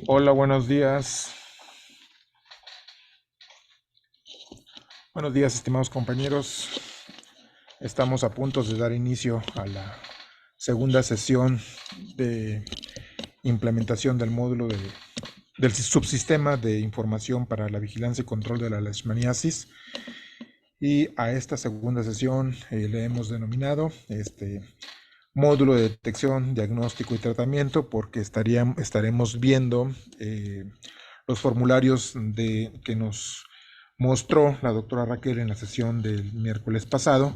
Hola, buenos días. Buenos días, estimados compañeros. Estamos a punto de dar inicio a la segunda sesión de implementación del del subsistema de información para la vigilancia y control de la leishmaniasis. Y a esta segunda sesión le hemos denominado módulo de detección, diagnóstico y tratamiento, porque estaremos viendo los formularios que nos mostró la doctora Raquel en la sesión del miércoles pasado,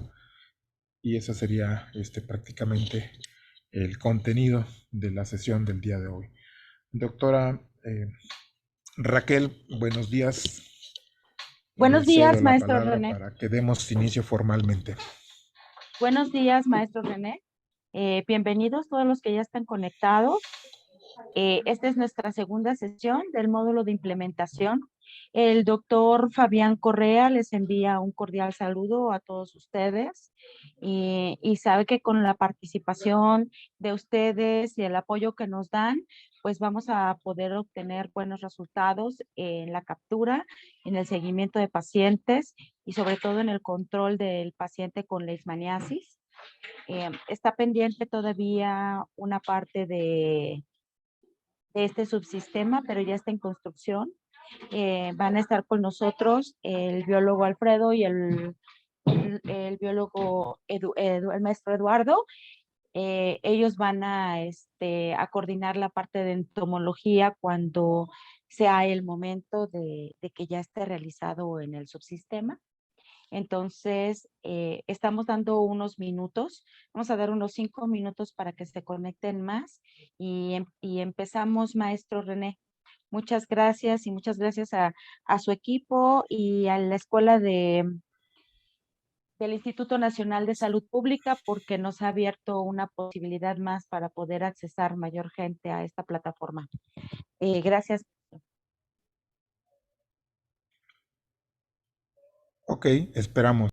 y ese sería prácticamente el contenido de la sesión del día de hoy. Doctora Raquel, buenos días. Le Buenos cedo días, la maestro palabra René. para que demos inicio formalmente. Buenos días, maestro René. Bienvenidos todos los que ya están conectados. Esta es nuestra segunda sesión del módulo de implementación. El doctor Fabián Correa les envía un cordial saludo a todos ustedes y sabe que con la participación de ustedes y el apoyo que nos dan, pues vamos a poder obtener buenos resultados en la captura, en el seguimiento de pacientes y sobre todo en el control del paciente con leishmaniasis. Está pendiente todavía una parte de este subsistema, pero ya está en construcción. Van a estar con nosotros el biólogo Alfredo y el biólogo el maestro Eduardo. Ellos van a coordinar la parte de entomología cuando sea el momento de que ya esté realizado en el subsistema. Entonces, estamos dando unos minutos, vamos a dar unos 5 minutos para que se conecten más y empezamos, maestro René. Muchas gracias y muchas gracias a su equipo y a la escuela del Instituto Nacional de Salud Pública porque nos ha abierto una posibilidad más para poder accesar mayor gente a esta plataforma. Gracias. Ok, esperamos.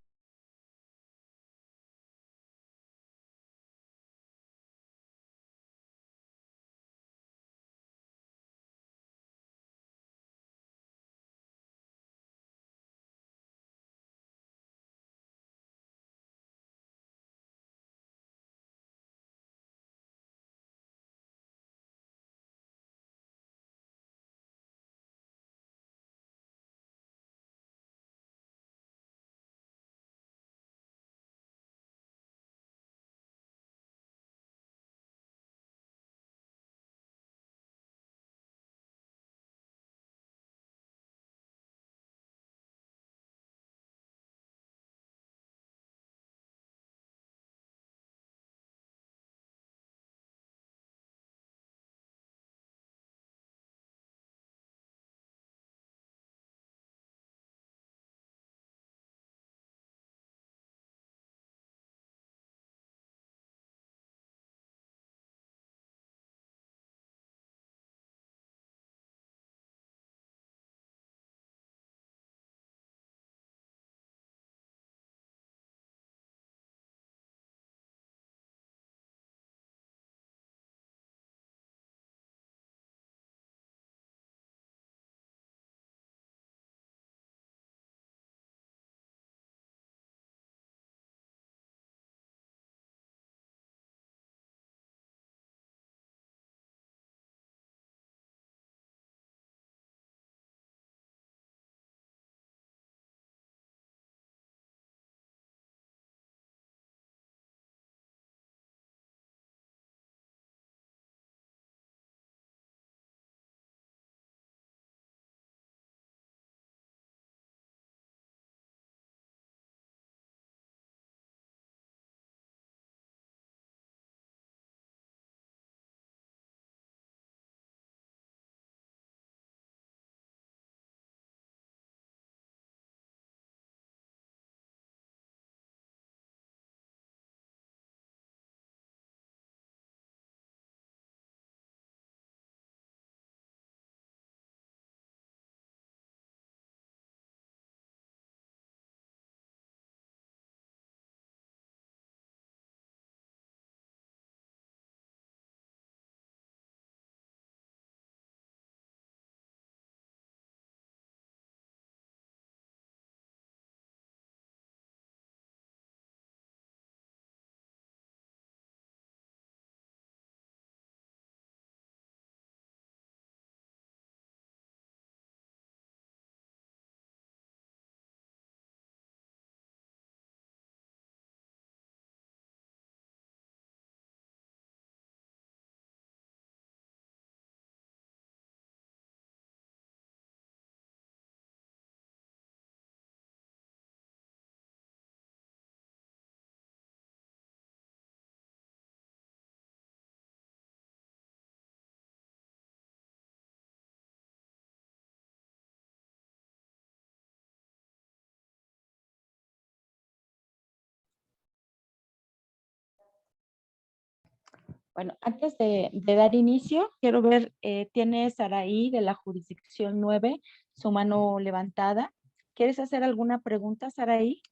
Bueno, antes de dar inicio, quiero ver, tiene Saraí de la jurisdicción 9 su mano levantada. ¿Quieres hacer alguna pregunta, Saraí?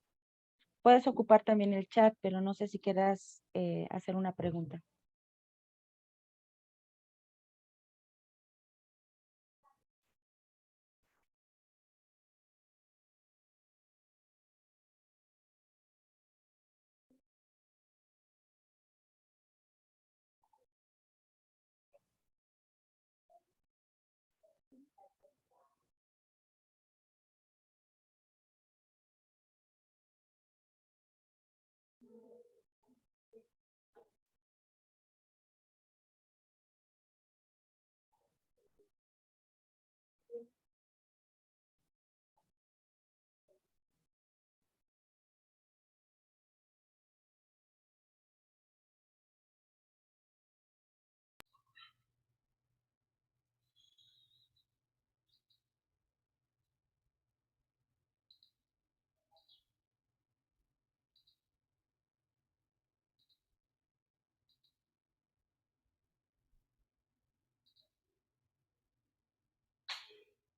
Puedes ocupar también el chat, pero no sé si quieras hacer una pregunta.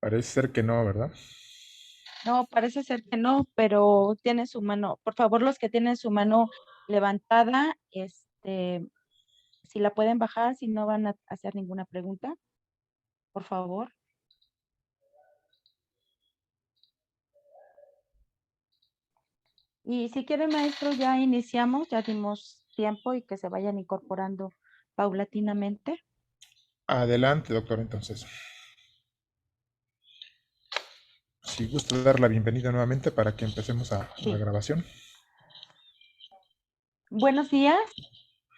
Parece ser que no, ¿verdad? No, parece ser que no, pero tiene su mano. Por favor, los que tienen su mano levantada, si la pueden bajar, si no van a hacer ninguna pregunta, por favor. Y si quiere, maestro, ya iniciamos, ya dimos tiempo y que se vayan incorporando paulatinamente. Adelante, doctor, entonces. Si gusta dar la bienvenida nuevamente para que empecemos a la Sí. grabación. Buenos días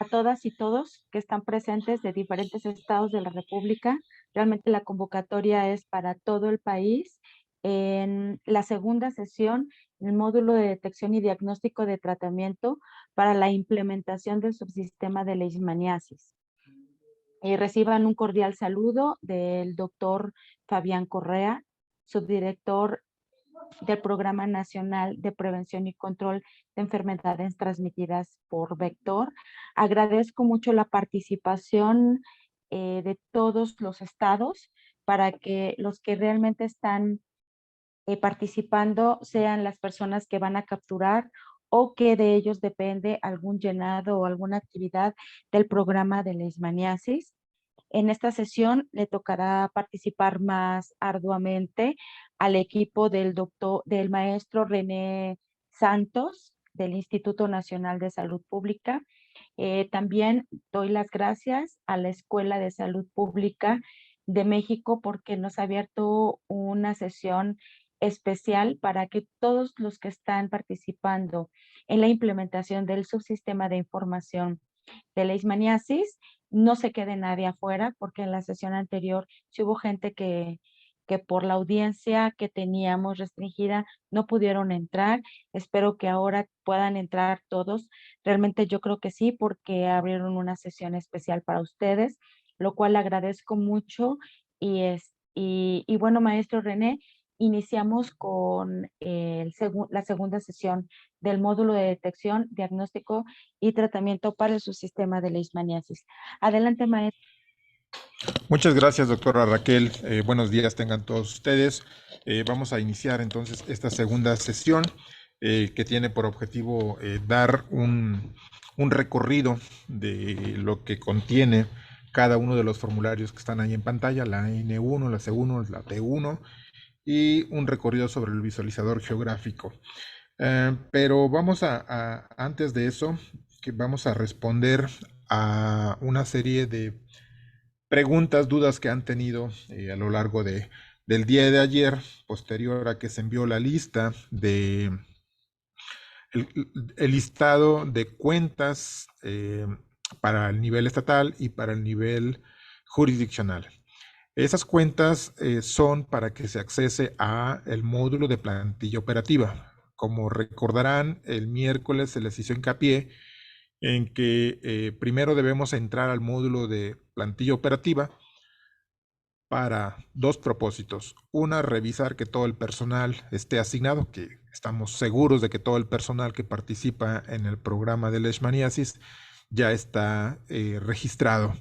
a todas y todos que están presentes de diferentes estados de la República. Realmente la convocatoria es para todo el país. En la segunda sesión, el módulo de detección y diagnóstico de tratamiento para la implementación del subsistema de leishmaniasis. Reciban un cordial saludo del doctor Fabián Correa, subdirector del Programa Nacional de Prevención y Control de Enfermedades Transmitidas por Vector. Agradezco mucho la participación de todos los estados para que los que realmente están participando sean las personas que van a capturar o que de ellos depende algún llenado o alguna actividad del programa de leishmaniasis. En esta sesión le tocará participar más arduamente al equipo del maestro René Santos del Instituto Nacional de Salud Pública. También doy las gracias a la Escuela de Salud Pública de México porque nos ha abierto una sesión especial para que todos los que están participando en la implementación del subsistema de información de leishmaniasis no se quede nadie afuera, porque en la sesión anterior sí hubo gente que por la audiencia que teníamos restringida no pudieron entrar. Espero que ahora puedan entrar todos. Realmente yo creo que sí, porque abrieron una sesión especial para ustedes, lo cual agradezco mucho. Y bueno, maestro René, iniciamos con la segunda sesión del módulo de detección, diagnóstico y tratamiento para el subsistema de leishmaniasis. Adelante, maestro. Muchas gracias, doctora Raquel. Buenos días tengan todos ustedes. Vamos a iniciar entonces esta segunda sesión que tiene por objetivo dar un recorrido de lo que contiene cada uno de los formularios que están ahí en pantalla, la N1, la C1, la T1 y un recorrido sobre el visualizador geográfico. Pero antes de eso, que vamos a responder a una serie de preguntas, dudas que han tenido a lo largo del día de ayer, posterior a que se envió la lista el, el listado de cuentas para el nivel estatal y para el nivel jurisdiccional. Esas cuentas son para que se accese a el módulo de plantilla operativa. Como recordarán, el miércoles se les hizo hincapié en que primero debemos entrar al módulo de plantilla operativa para dos propósitos. Una, revisar que todo el personal esté asignado, que estamos seguros de que todo el personal que participa en el programa de leishmaniasis ya está registrado.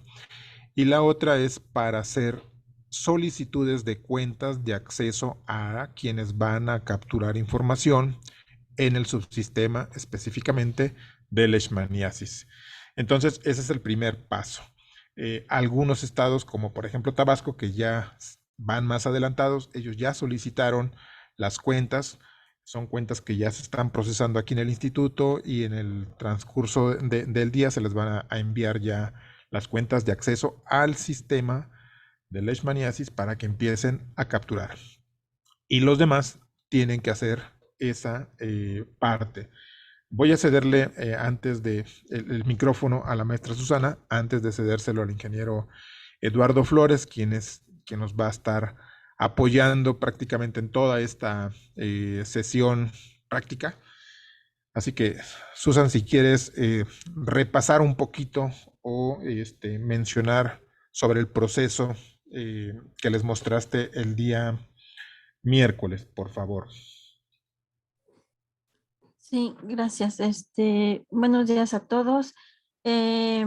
Y la otra es para hacer solicitudes de cuentas de acceso a quienes van a capturar información en el subsistema específicamente de leishmaniasis. Entonces, ese es el primer paso. Algunos estados, como por ejemplo Tabasco, que ya van más adelantados, ellos ya solicitaron las cuentas, son cuentas que ya se están procesando aquí en el instituto y en el transcurso del día se les van a enviar ya las cuentas de acceso al sistema de leishmaniasis para que empiecen a capturar. Y los demás tienen que hacer esa parte. Voy a cederle antes de el micrófono a la maestra Susana, antes de cedérselo al ingeniero Eduardo Flores, quien nos va a estar apoyando prácticamente en toda esta sesión práctica. Así que, Susan, si quieres repasar un poquito o mencionar sobre el proceso que les mostraste el día miércoles, por favor. Sí, gracias. Buenos días a todos. Eh,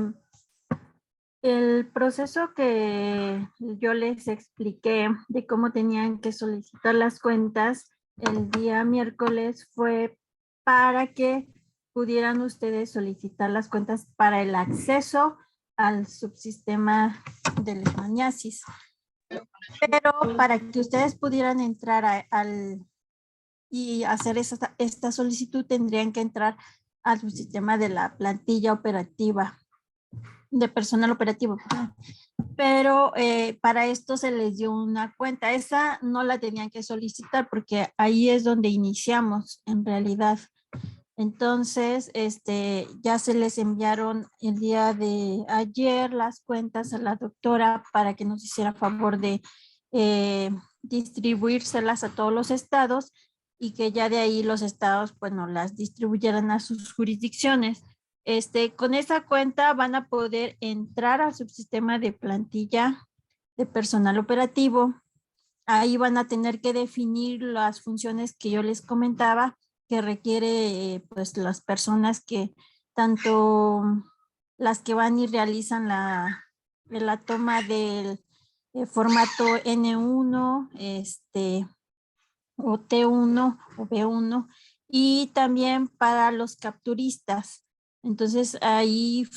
el proceso que yo les expliqué de cómo tenían que solicitar las cuentas el día miércoles fue para que pudieran ustedes solicitar las cuentas para el acceso al subsistema de leishmaniasis. Pero para que ustedes pudieran entrar y hacer esta solicitud, tendrían que entrar al subsistema de la plantilla operativa, de personal operativo. Pero para esto se les dio una cuenta. Esa no la tenían que solicitar porque ahí es donde iniciamos en realidad. Entonces, ya se les enviaron el día de ayer las cuentas a la doctora para que nos hiciera favor de distribuírselas a todos los estados y que ya de ahí los estados, pues, no las distribuyeran a sus jurisdicciones. Con esa cuenta van a poder entrar al subsistema de plantilla de personal operativo. Ahí van a tener que definir las funciones que yo les comentaba que requiere pues las personas que tanto las que van y realizan la toma del formato N1, o T1 o B1 y también para los capturistas. Entonces ahí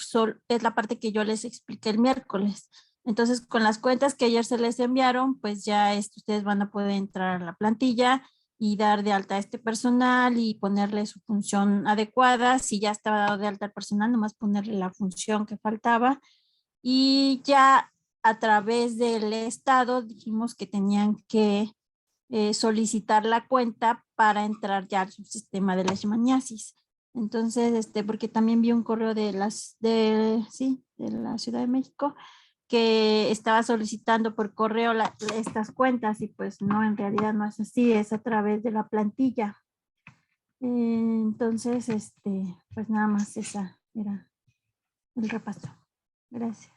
es la parte que yo les expliqué el miércoles. Entonces con las cuentas que ayer se les enviaron, pues ya ustedes van a poder entrar a la plantilla y dar de alta a este personal y ponerle su función adecuada. Si ya estaba dado de alta el personal, nomás ponerle la función que faltaba. Y ya a través del estado dijimos que tenían que solicitar la cuenta para entrar ya al subsistema de leishmaniasis. Entonces, porque también vi un correo de la Ciudad de México que estaba solicitando por correo estas cuentas y pues no, en realidad no es así, es a través de la plantilla. Entonces, pues nada más esa era el repaso. Gracias.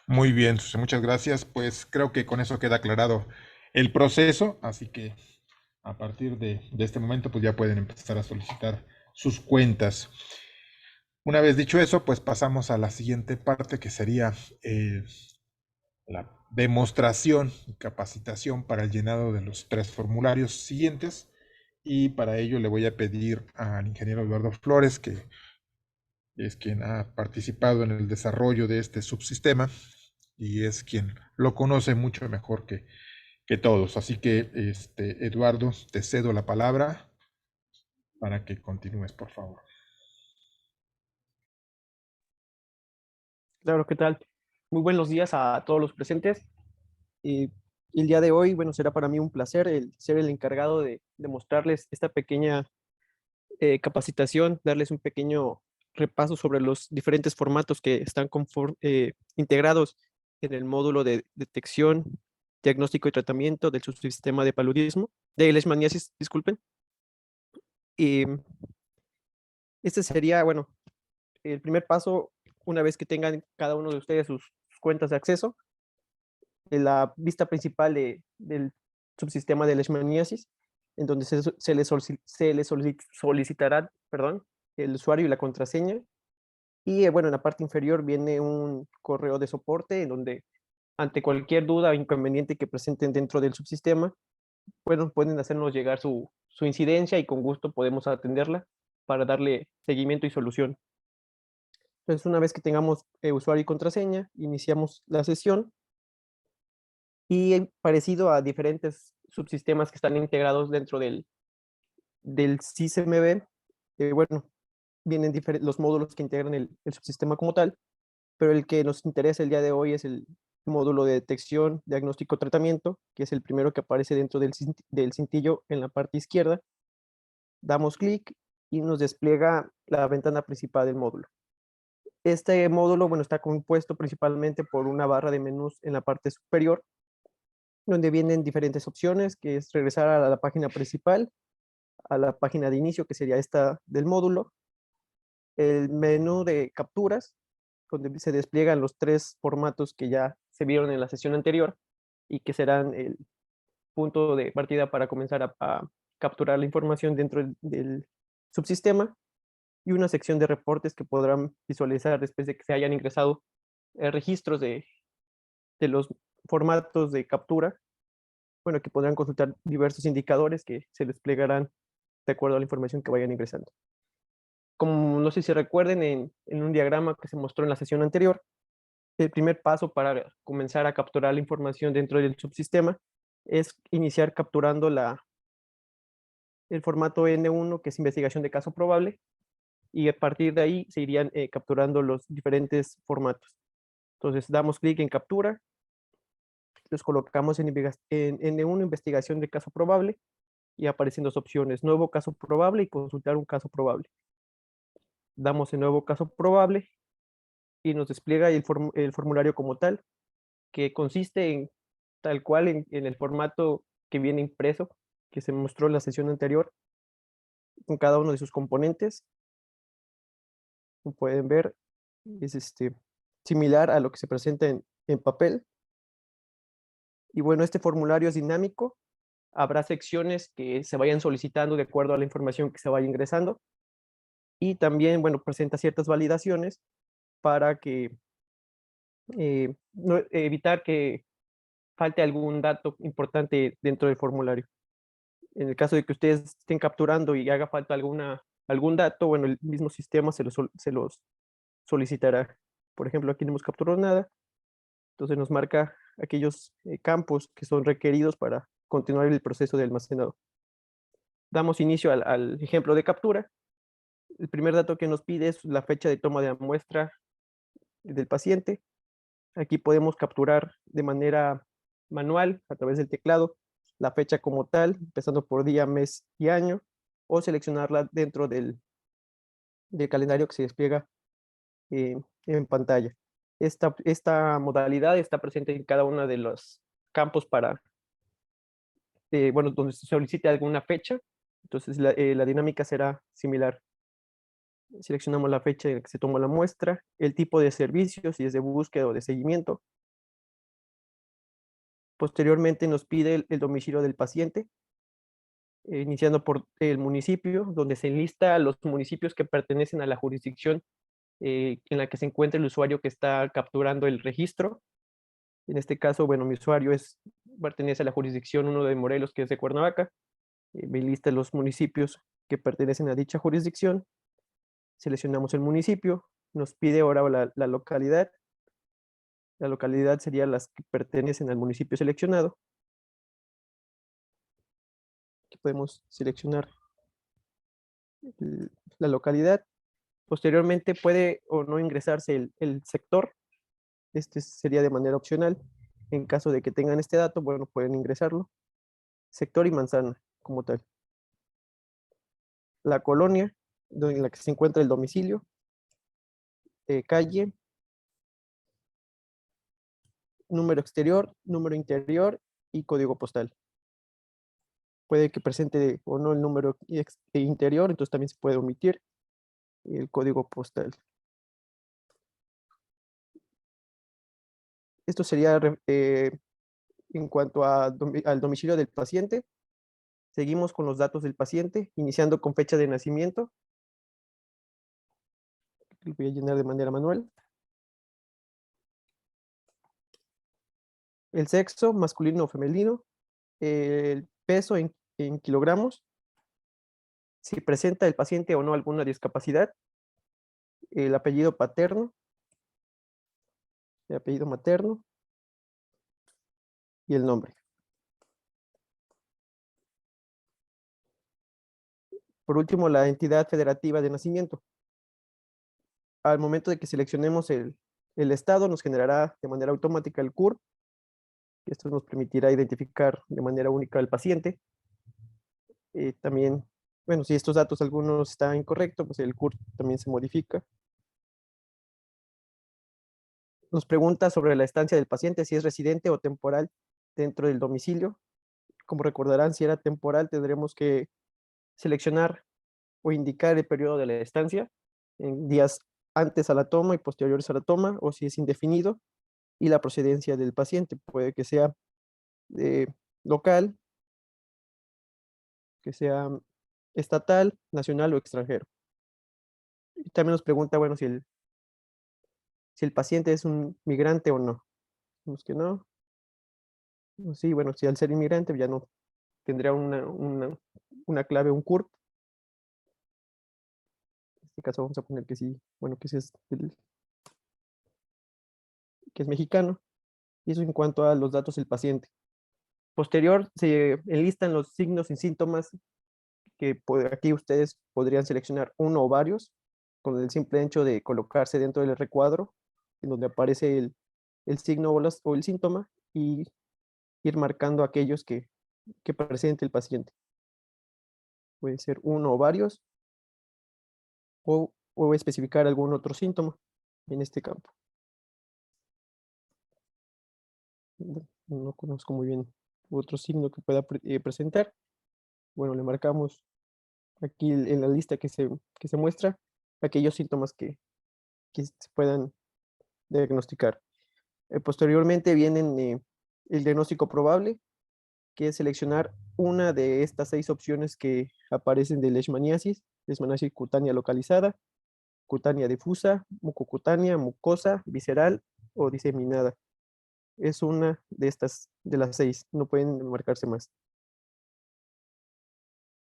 Muy bien, Susan, muchas gracias. Pues creo que con eso queda aclarado el proceso, así que a partir de este momento pues ya pueden empezar a solicitar sus cuentas. Una vez dicho eso, pues pasamos a la siguiente parte que sería la demostración y capacitación para el llenado de los 3 formularios siguientes. Y para ello le voy a pedir al ingeniero Eduardo Flores, que es quien ha participado en el desarrollo de este subsistema y es quien lo conoce mucho mejor que todos. Así que, Eduardo, te cedo la palabra para que continúes, por favor. Claro, ¿qué tal? Muy buenos días a todos los presentes. Eh, el día de hoy, bueno, será para mí un placer el ser el encargado de mostrarles esta pequeña capacitación, darles un pequeño repaso sobre los diferentes formatos que están integrados en el módulo de detección, diagnóstico y tratamiento del subsistema de paludismo, de leishmaniasis, disculpen. Y este sería, bueno, el primer paso, una vez que tengan cada uno de ustedes sus cuentas de acceso, en la vista principal del subsistema de leishmaniasis, en donde se les solicitará, perdón, el usuario y la contraseña. Y bueno, en la parte inferior viene un correo de soporte en donde ante cualquier duda o inconveniente que presenten dentro del subsistema, bueno, pueden hacernos llegar su incidencia y con gusto podemos atenderla para darle seguimiento y solución. Entonces, una vez que tengamos usuario y contraseña, iniciamos la sesión y parecido a diferentes subsistemas que están integrados dentro del SysMB, bueno, vienen los módulos que integran el subsistema como tal, pero el que nos interesa el día de hoy es el módulo de detección, diagnóstico, tratamiento, que es el primero que aparece dentro del cintillo en la parte izquierda. Damos clic y nos despliega la ventana principal del módulo. Este módulo, bueno, está compuesto principalmente por una barra de menús en la parte superior, donde vienen diferentes opciones, que es regresar a la página principal, a la página de inicio, que sería esta del módulo, el menú de capturas, donde se despliegan los 3 formatos que ya se vieron en la sesión anterior y que serán el punto de partida para comenzar a capturar la información dentro del subsistema, y una sección de reportes que podrán visualizar después de que se hayan ingresado registros de los formatos de captura, bueno, que podrán consultar diversos indicadores que se desplegarán de acuerdo a la información que vayan ingresando. Como no sé si recuerden, en un diagrama que se mostró en la sesión anterior, el primer paso para comenzar a capturar la información dentro del subsistema es iniciar capturando el formato N1, que es investigación de caso probable, y a partir de ahí se irían capturando los diferentes formatos. Entonces damos clic en captura, los colocamos en N1, investigación de caso probable, y aparecen dos opciones: nuevo caso probable y consultar un caso probable. Damos en nuevo caso probable y nos despliega el formulario como tal, que consiste en tal cual en el formato que viene impreso, que se mostró en la sesión anterior, con cada uno de sus componentes. Como pueden ver, es similar a lo que se presenta en papel. Y bueno, este formulario es dinámico. Habrá secciones que se vayan solicitando de acuerdo a la información que se vaya ingresando. Y también, bueno, presenta ciertas validaciones para que evitar que falte algún dato importante dentro del formulario. En el caso de que ustedes estén capturando y haga falta algún dato, bueno, el mismo sistema se los solicitará. Por ejemplo, aquí no hemos capturado nada, entonces nos marca aquellos campos que son requeridos para continuar el proceso de almacenado. Damos inicio al ejemplo de captura. El primer dato que nos pide es la fecha de toma de la muestra del paciente. Aquí podemos capturar de manera manual a través del teclado la fecha como tal, empezando por día, mes y año, o seleccionarla dentro del calendario que se despliega en pantalla. Esta modalidad está presente en cada uno de los campos para, bueno, donde se solicite alguna fecha. Entonces la dinámica será similar. Seleccionamos la fecha en la que se tomó la muestra, el tipo de servicio, si es de búsqueda o de seguimiento. Posteriormente nos pide el domicilio del paciente, iniciando por el municipio, donde se enlista los municipios que pertenecen a la jurisdicción en la que se encuentra el usuario que está capturando el registro. En este caso, bueno, mi usuario pertenece a la jurisdicción 1 de Morelos, que es de Cuernavaca. Me lista los municipios que pertenecen a dicha jurisdicción. Seleccionamos el municipio, nos pide ahora la localidad. La localidad sería las que pertenecen al municipio seleccionado. Aquí podemos seleccionar la localidad. Posteriormente puede o no ingresarse el sector. Este sería de manera opcional. En caso de que tengan este dato, bueno, pueden ingresarlo. Sector y manzana como tal. La colonia, en la que se encuentra el domicilio, calle, número exterior, número interior y código postal. Puede que presente o no el número interior, entonces también se puede omitir el código postal. Esto sería en cuanto al domicilio del paciente. Seguimos con los datos del paciente, iniciando con fecha de nacimiento. Lo voy a llenar de manera manual. El sexo, masculino o femenino. El peso en kilogramos. Si presenta el paciente o no alguna discapacidad. El apellido paterno. El apellido materno. Y el nombre. Por último, la entidad federativa de nacimiento. Al momento de que seleccionemos el estado, nos generará de manera automática el CURP. Esto nos permitirá identificar de manera única al paciente. También, bueno, si estos datos algunos están incorrectos, pues el CURP también se modifica. Nos pregunta sobre la estancia del paciente, si es residente o temporal dentro del domicilio. Como recordarán, si era temporal, tendremos que seleccionar o indicar el periodo de la estancia en días antes a la toma y posteriores a la toma, o si es indefinido, y la procedencia del paciente. Puede que sea local, que sea estatal, nacional o extranjero. Y también nos pregunta, bueno, si el paciente es un migrante o no. Vemos que no. Sí, bueno, si al ser inmigrante ya no tendría una clave, un CURP. En este caso vamos a poner que sí, bueno, que sí es, que es mexicano. Y eso en cuanto a los datos del paciente. Posterior, se enlistan los signos y síntomas que aquí ustedes podrían seleccionar uno o varios con el simple hecho de colocarse dentro del recuadro en donde aparece el signo o el síntoma y ir marcando aquellos que presente el paciente. Puede ser uno o varios o especificar algún otro síntoma en este campo. No conozco muy bien otro signo que pueda presentar. Bueno, le marcamos aquí en la lista que se muestra aquellos síntomas que se puedan diagnosticar. Posteriormente vienen el diagnóstico probable, que es seleccionar una de estas 6 opciones que aparecen de leishmaniasis cutánea localizada, cutánea difusa, mucocutánea, mucosa, visceral o diseminada. Es una de estas, de las 6, no pueden marcarse más.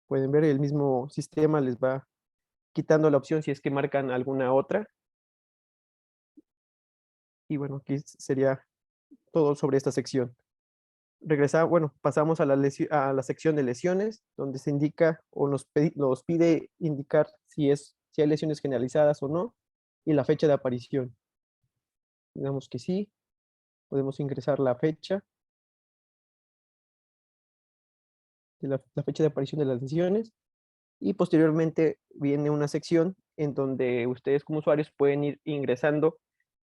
Pueden ver, el mismo sistema les va quitando la opción si es que marcan alguna otra. Y bueno, aquí sería todo sobre esta sección. Bueno, pasamos a la sección de lesiones, donde se indica o nos pide indicar si hay lesiones generalizadas o no, y la fecha de aparición. Digamos que sí, podemos ingresar la fecha, la fecha de aparición de las lesiones, y posteriormente viene una sección en donde ustedes como usuarios pueden ir ingresando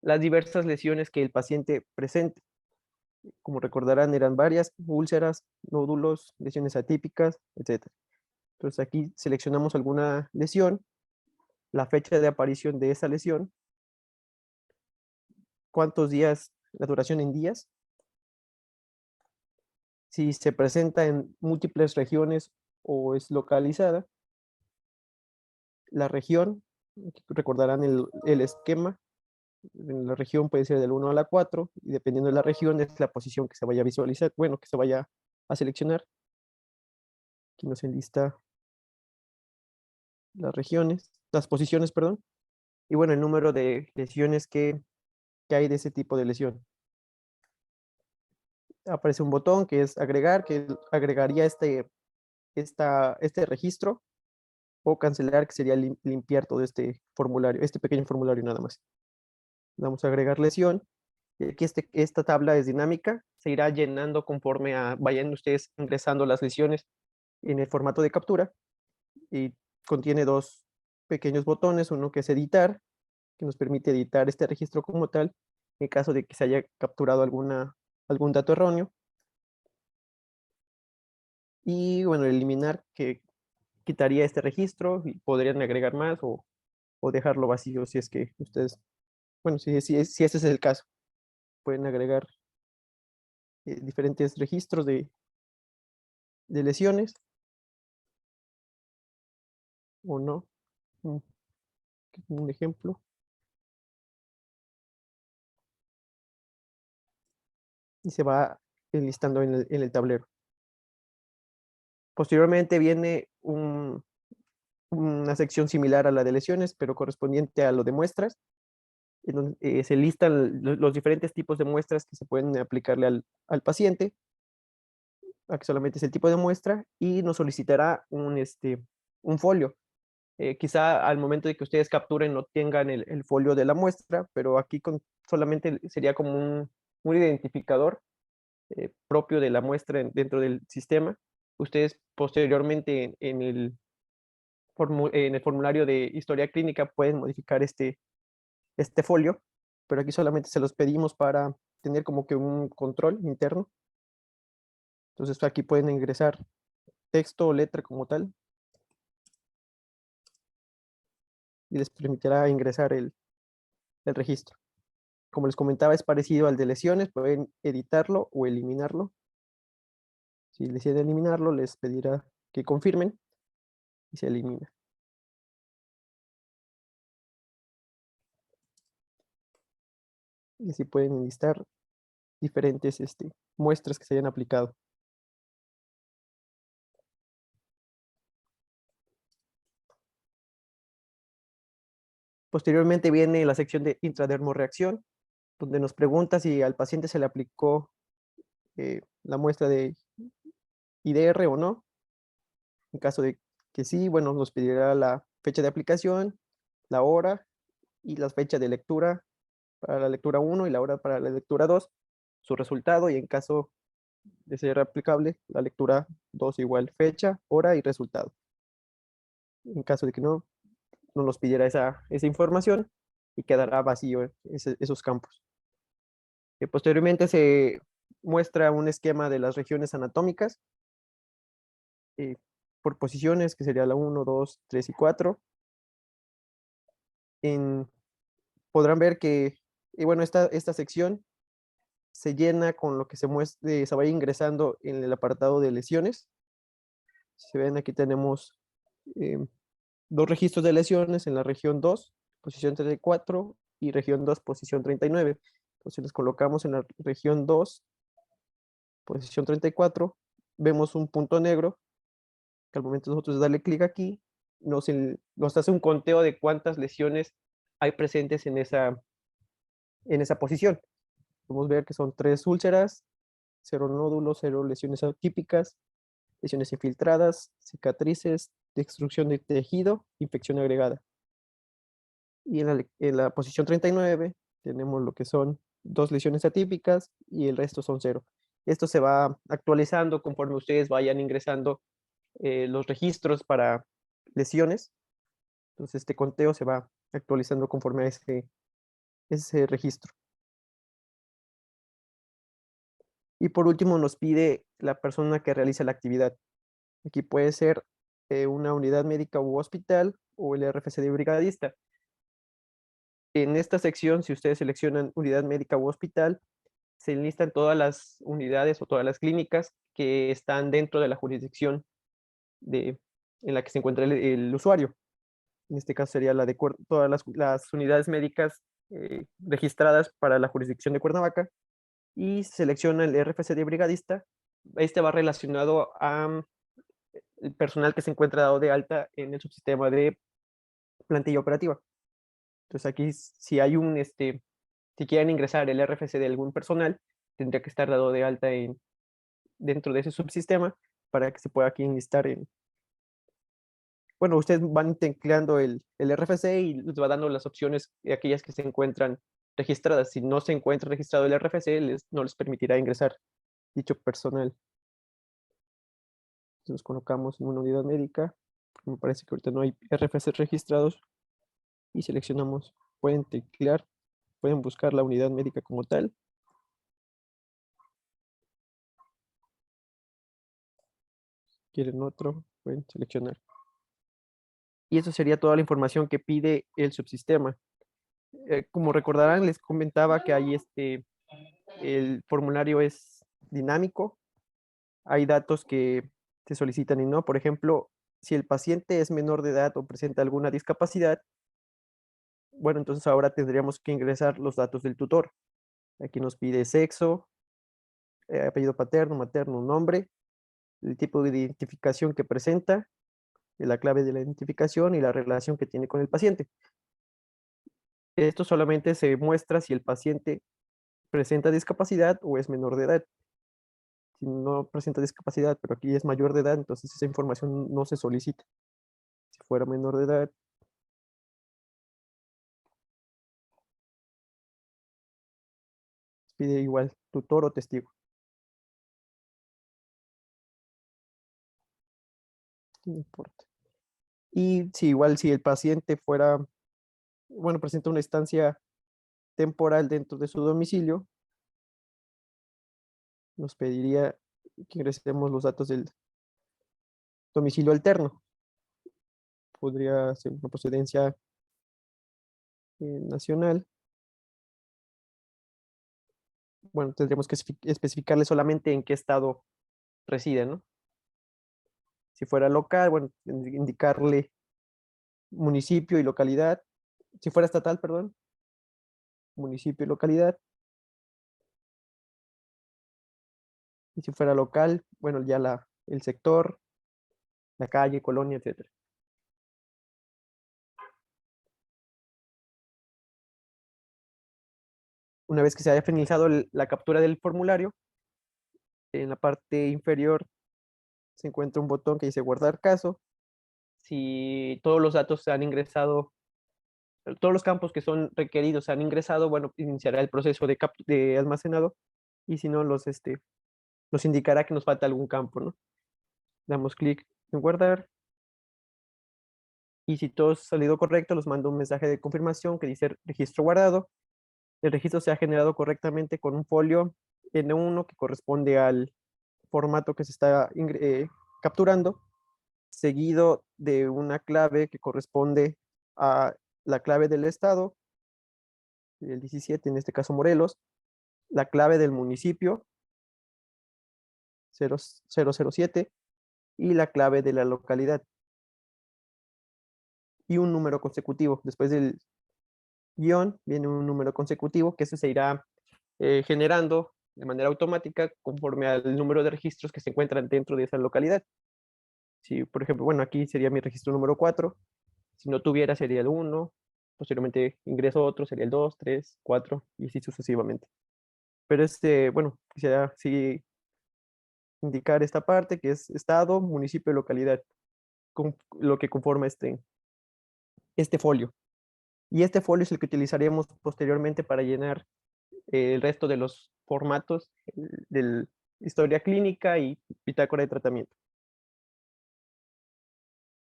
las diversas lesiones que el paciente presente. Como recordarán, eran varias: úlceras, nódulos, lesiones atípicas, etc. Entonces aquí seleccionamos alguna lesión, la fecha de aparición de esa lesión, cuántos días, la duración en días, si se presenta en múltiples regiones o es localizada, la región, recordarán el esquema, en la región puede ser del 1 a la 4, y dependiendo de la región es la posición que se vaya a visualizar, bueno, que se vaya a seleccionar. Aquí nos enlista las posiciones, perdón, y bueno, el número de lesiones que hay de ese tipo de lesión. Aparece un botón que es agregar, que agregaría este registro, o cancelar, que sería limpiar todo este formulario, este pequeño formulario nada más. Vamos a agregar lesión. Y aquí esta tabla es dinámica, se irá llenando conforme vayan ustedes ingresando las lesiones en el formato de captura, y contiene 2 pequeños botones, uno que es editar, que nos permite editar este registro como tal, en caso de que se haya capturado algún dato erróneo. Y bueno, eliminar, que quitaría este registro y podrían agregar más o dejarlo vacío si es que ustedes, bueno, si ese es el caso. Pueden agregar diferentes registros de lesiones o no. Un ejemplo. y se va enlistando en el tablero. Posteriormente viene una sección similar a la de lesiones, pero correspondiente a lo de muestras, en donde se listan los diferentes tipos de muestras que se pueden aplicarle al paciente. Aquí solamente es el tipo de muestra y nos solicitará un folio. Quizá al momento de que ustedes capturen no tengan el folio de la muestra, pero aquí solamente sería como un identificador propio de la muestra dentro del sistema. Ustedes posteriormente en el formulario de historia clínica pueden modificar este folio, pero aquí solamente se los pedimos para tener como que un control interno. Entonces aquí pueden ingresar texto o letra como tal y les permitirá ingresar el registro. Como les comentaba, es parecido al de lesiones, pueden editarlo o eliminarlo. Si deciden eliminarlo, les pedirá que confirmen y se elimina. Y así pueden enlistar diferentes muestras que se hayan aplicado. Posteriormente viene la sección de intradermorreacción, donde nos pregunta si al paciente se le aplicó la muestra de IDR o no. En caso de que sí, bueno, nos pedirá la fecha de aplicación, la hora y la fecha de lectura para la lectura 1 y la hora para la lectura 2, su resultado, y en caso de ser aplicable, la lectura 2 igual fecha, hora y resultado. En caso de que no nos pidiera esa información y quedará vacío esos campos. Posteriormente se muestra un esquema de las regiones anatómicas por posiciones, que sería la 1, 2, 3 y 4. Podrán ver que, bueno, esta sección se llena con lo que se va ingresando en el apartado de lesiones. Si ven, aquí tenemos 2 registros de lesiones en la región 2, posición 34, y región 2, posición 39. Entonces los colocamos en la región 2, posición 34, vemos un punto negro, que al momento nosotros de darle clic aquí, nos hace un conteo de cuántas lesiones hay presentes en esa posición. Podemos ver que son 3 úlceras, 0 nódulos, 0 lesiones atípicas, lesiones infiltradas, cicatrices, destrucción de tejido, infección agregada. Y en la posición 39 tenemos lo que son 2 lesiones atípicas y el resto son 0. Esto se va actualizando conforme ustedes vayan ingresando los registros para lesiones. Entonces este conteo se va actualizando conforme a ese registro. Y por último nos pide la persona que realiza la actividad. Aquí puede ser una unidad médica u hospital o el RFC de brigadista. En esta sección, si ustedes seleccionan unidad médica u hospital, se enlistan todas las unidades o todas las clínicas que están dentro de la jurisdicción en la que se encuentra el usuario. En este caso sería la de todas las unidades médicas registradas para la jurisdicción de Cuernavaca, y selecciona el RFC de brigadista. Este va relacionado a el personal que se encuentra dado de alta en el subsistema de plantilla operativa. Entonces aquí si hay si quieren ingresar el RFC de algún personal, tendría que estar dado de alta dentro de ese subsistema para que se pueda aquí enlistar bueno, ustedes van tecleando el RFC y les va dando las opciones de aquellas que se encuentran registradas. Si no se encuentra registrado el RFC, no les permitirá ingresar dicho personal. Entonces nos colocamos en una unidad médica. Me parece que ahorita no hay RFC registrados. Y seleccionamos, pueden teclear, pueden buscar la unidad médica como tal. Quieren otro, pueden seleccionar. Y eso sería toda la información que pide el subsistema. Como recordarán, les comentaba que hay el formulario es dinámico. Hay datos que se solicitan y no. Por ejemplo, si el paciente es menor de edad o presenta alguna discapacidad, bueno, entonces ahora tendríamos que ingresar los datos del tutor. Aquí nos pide sexo, apellido paterno, materno, nombre, el tipo de identificación que presenta, la clave de la identificación y la relación que tiene con el paciente. Esto solamente se muestra si el paciente presenta discapacidad o es menor de edad. Si no presenta discapacidad, pero aquí es mayor de edad, entonces esa información no se solicita. Si fuera menor de edad, pide igual tutor o testigo. No importa. Y si igual si el paciente fuera, bueno, presenta una estancia temporal dentro de su domicilio, nos pediría que ingresemos los datos del domicilio alterno. Podría ser una procedencia nacional. Bueno, tendríamos que especificarle solamente en qué estado reside, ¿no? Si fuera local, bueno, indicarle municipio y localidad. Si fuera estatal, perdón, municipio y localidad. Y si fuera local, bueno, ya el sector, la calle, colonia, etcétera. Una vez que se haya finalizado la captura del formulario, en la parte inferior se encuentra un botón que dice guardar caso. Si todos los datos se han ingresado, todos los campos que son requeridos se han ingresado, bueno, iniciará el proceso de almacenado, y si no, nos indicará que nos falta algún campo, ¿no? Damos clic en guardar, y si todo ha salido correcto, nos manda un mensaje de confirmación que dice registro guardado. El registro se ha generado correctamente con un folio N1 que corresponde al formato que se está capturando, seguido de una clave que corresponde a la clave del estado, el 17, en este caso Morelos, la clave del municipio, 007, y la clave de la localidad. Y un número consecutivo. Después del guión viene un número consecutivo que se irá generando de manera automática conforme al número de registros que se encuentran dentro de esa localidad. Si, por ejemplo, bueno, aquí sería mi registro número 4, si no tuviera sería el 1, posteriormente ingreso otro, sería el 2, 3, 4 y así sucesivamente. Pero bueno, quisiera sí indicar esta parte que es estado, municipio, localidad, con lo que conforma este folio. Y este folio es el que utilizaremos posteriormente para llenar el resto de los formatos de historia clínica y bitácora de tratamiento.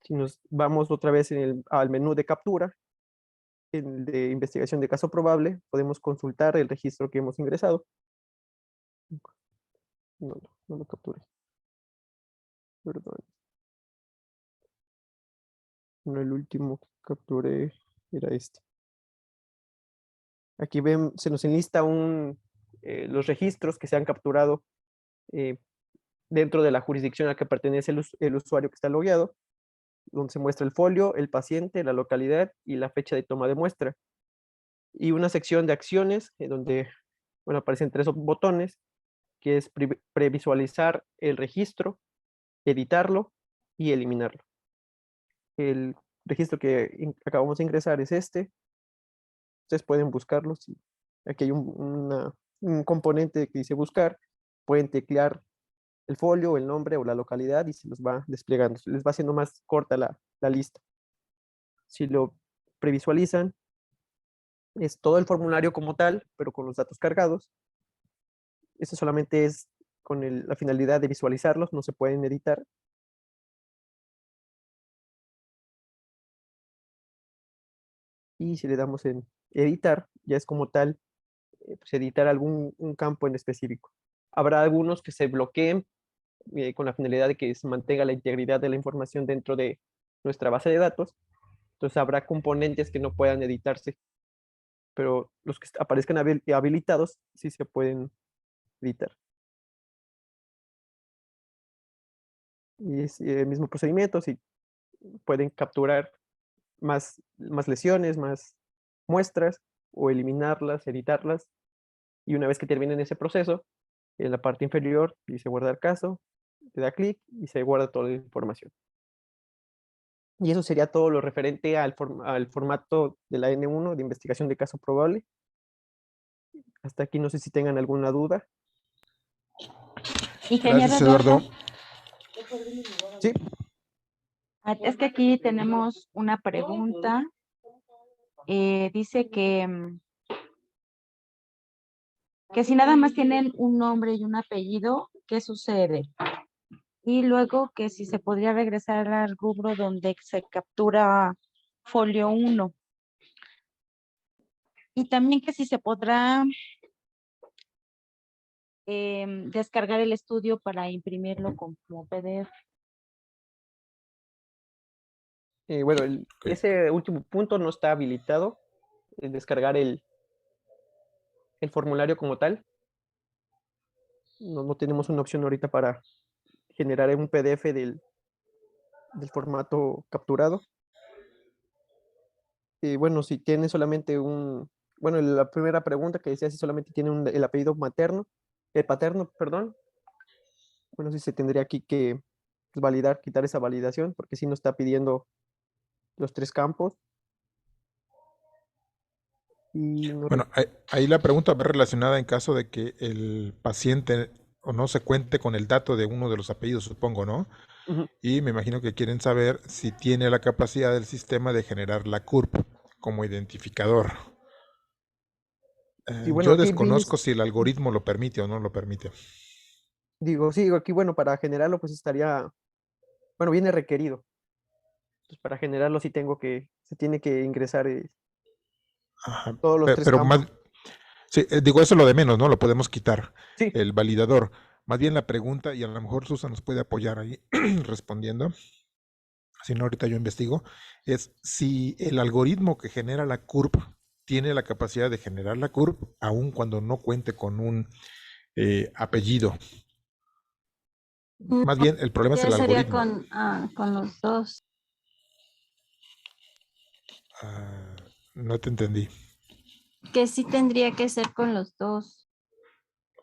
Si nos vamos otra vez al menú de captura, en el de investigación de caso probable, podemos consultar el registro que hemos ingresado. No lo capturé. Perdón. No, el último que capturé era este. Aquí ven, se nos enlista los registros que se han capturado dentro de la jurisdicción a la que pertenece el usuario que está logueado, donde se muestra el folio, el paciente, la localidad y la fecha de toma de muestra. Y una sección de acciones donde, bueno, aparecen 3 botones, que es previsualizar el registro, editarlo y eliminarlo. El registro que acabamos de ingresar es este. Ustedes pueden buscarlo. Aquí hay un componente que dice buscar. Pueden teclear el folio, el nombre o la localidad y se los va desplegando. Se les va haciendo más corta la lista. Si lo previsualizan, es todo el formulario como tal, pero con los datos cargados. Esto solamente es con la finalidad de visualizarlos, no se pueden editar. Y si le damos en editar, ya es como tal, pues editar un campo en específico. Habrá algunos que se bloqueen con la finalidad de que se mantenga la integridad de la información dentro de nuestra base de datos. Entonces habrá componentes que no puedan editarse, pero los que aparezcan habilitados sí se pueden editar. Y es el mismo procedimiento, si pueden capturar más lesiones, más muestras, o eliminarlas, editarlas, y una vez que terminen ese proceso, En la parte inferior dice guardar caso, le da clic y se guarda toda la información. Y eso sería todo lo referente al formato de la N1 de investigación de caso probable. Hasta aquí no sé si tengan alguna duda. Ingeniero Gracias, Eduardo, Eduardo. Sí, es que aquí tenemos una pregunta. Dice que si nada más tienen un nombre y un apellido, ¿qué sucede? Y luego que si se podría regresar al rubro donde se captura folio 1. Y también que si se podrá descargar el estudio para imprimirlo como PDF. bueno, Ok. ese último punto no está habilitado, el descargar el formulario como tal. No tenemos una opción ahorita para generar un PDF del formato capturado. Bueno, si tiene solamente bueno, la primera pregunta que decía si solamente tiene el apellido paterno, perdón. Bueno, sí se tendría aquí que validar, quitar esa validación, porque si nos está pidiendo los 3 campos. Y no Bueno, ahí la pregunta va relacionada en caso de que el paciente o no se cuente con el dato de uno de los apellidos, supongo, ¿no? Ujú. Y me imagino que quieren saber si tiene la capacidad del sistema de generar la CURP como identificador. Y bueno, Yo aquí viene, desconozco si el algoritmo lo permite o no lo permite. digo, aquí, bueno, para generarlo, pues estaría, bueno, viene requerido. Entonces, para generarlo sí se tiene que ingresar Ajá, todos los 3 pero más, campos. sí, digo, eso es lo de menos, ¿no? Lo podemos quitar, Sí, el validador. Más bien la pregunta, y a lo mejor Susan nos puede apoyar ahí respondiendo, si no ahorita yo investigo, es si el algoritmo que genera la CURP tiene la capacidad de generar la CURP, aun cuando no cuente con un apellido. No, Más bien, el problema es ya el sería algoritmo. con los dos. Ah, no te entendí. Que sí tendría que ser con los dos.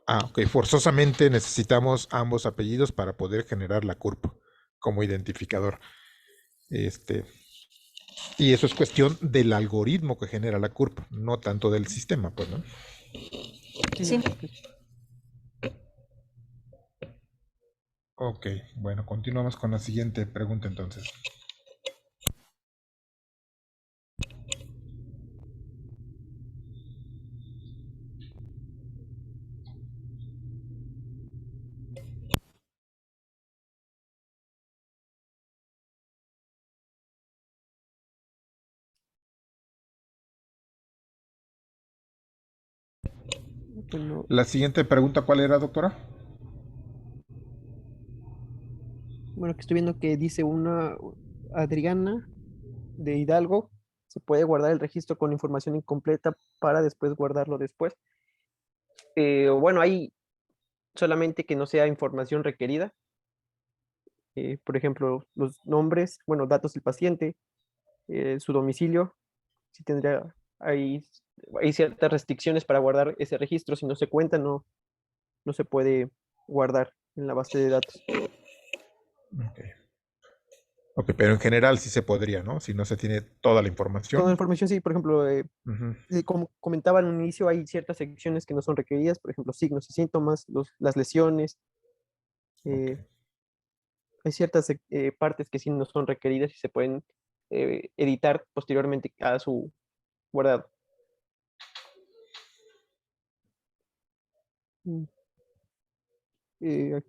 Ah, ok. Forzosamente necesitamos ambos apellidos para poder generar la CURP como identificador. Este, y eso es cuestión del algoritmo que genera la CURP, no tanto del sistema, pues, ¿no? sí, Sí. Ok, bueno, continuamos con la siguiente pregunta entonces. bueno, La siguiente pregunta, ¿cuál era, doctora? bueno, que estoy viendo que dice una Adriana de Hidalgo, se puede guardar el registro con información incompleta para después guardarlo después. Bueno, hay solamente que no sea información requerida. Por ejemplo, los nombres, bueno, datos del paciente, su domicilio, si tendría, hay ciertas restricciones para guardar ese registro. Si no se cuenta, no se puede guardar en la base de datos. Ok. Ok, pero en general sí se podría, ¿no? Si no se tiene toda la Toda la información. información, sí, por ejemplo, Ujú, como comentaba al inicio, hay ciertas secciones que no son requeridas, por ejemplo, signos y síntomas, las lesiones. ok. eh, Hay ciertas partes que sí no son requeridas y se pueden editar posteriormente a su guardado. Mm, eh,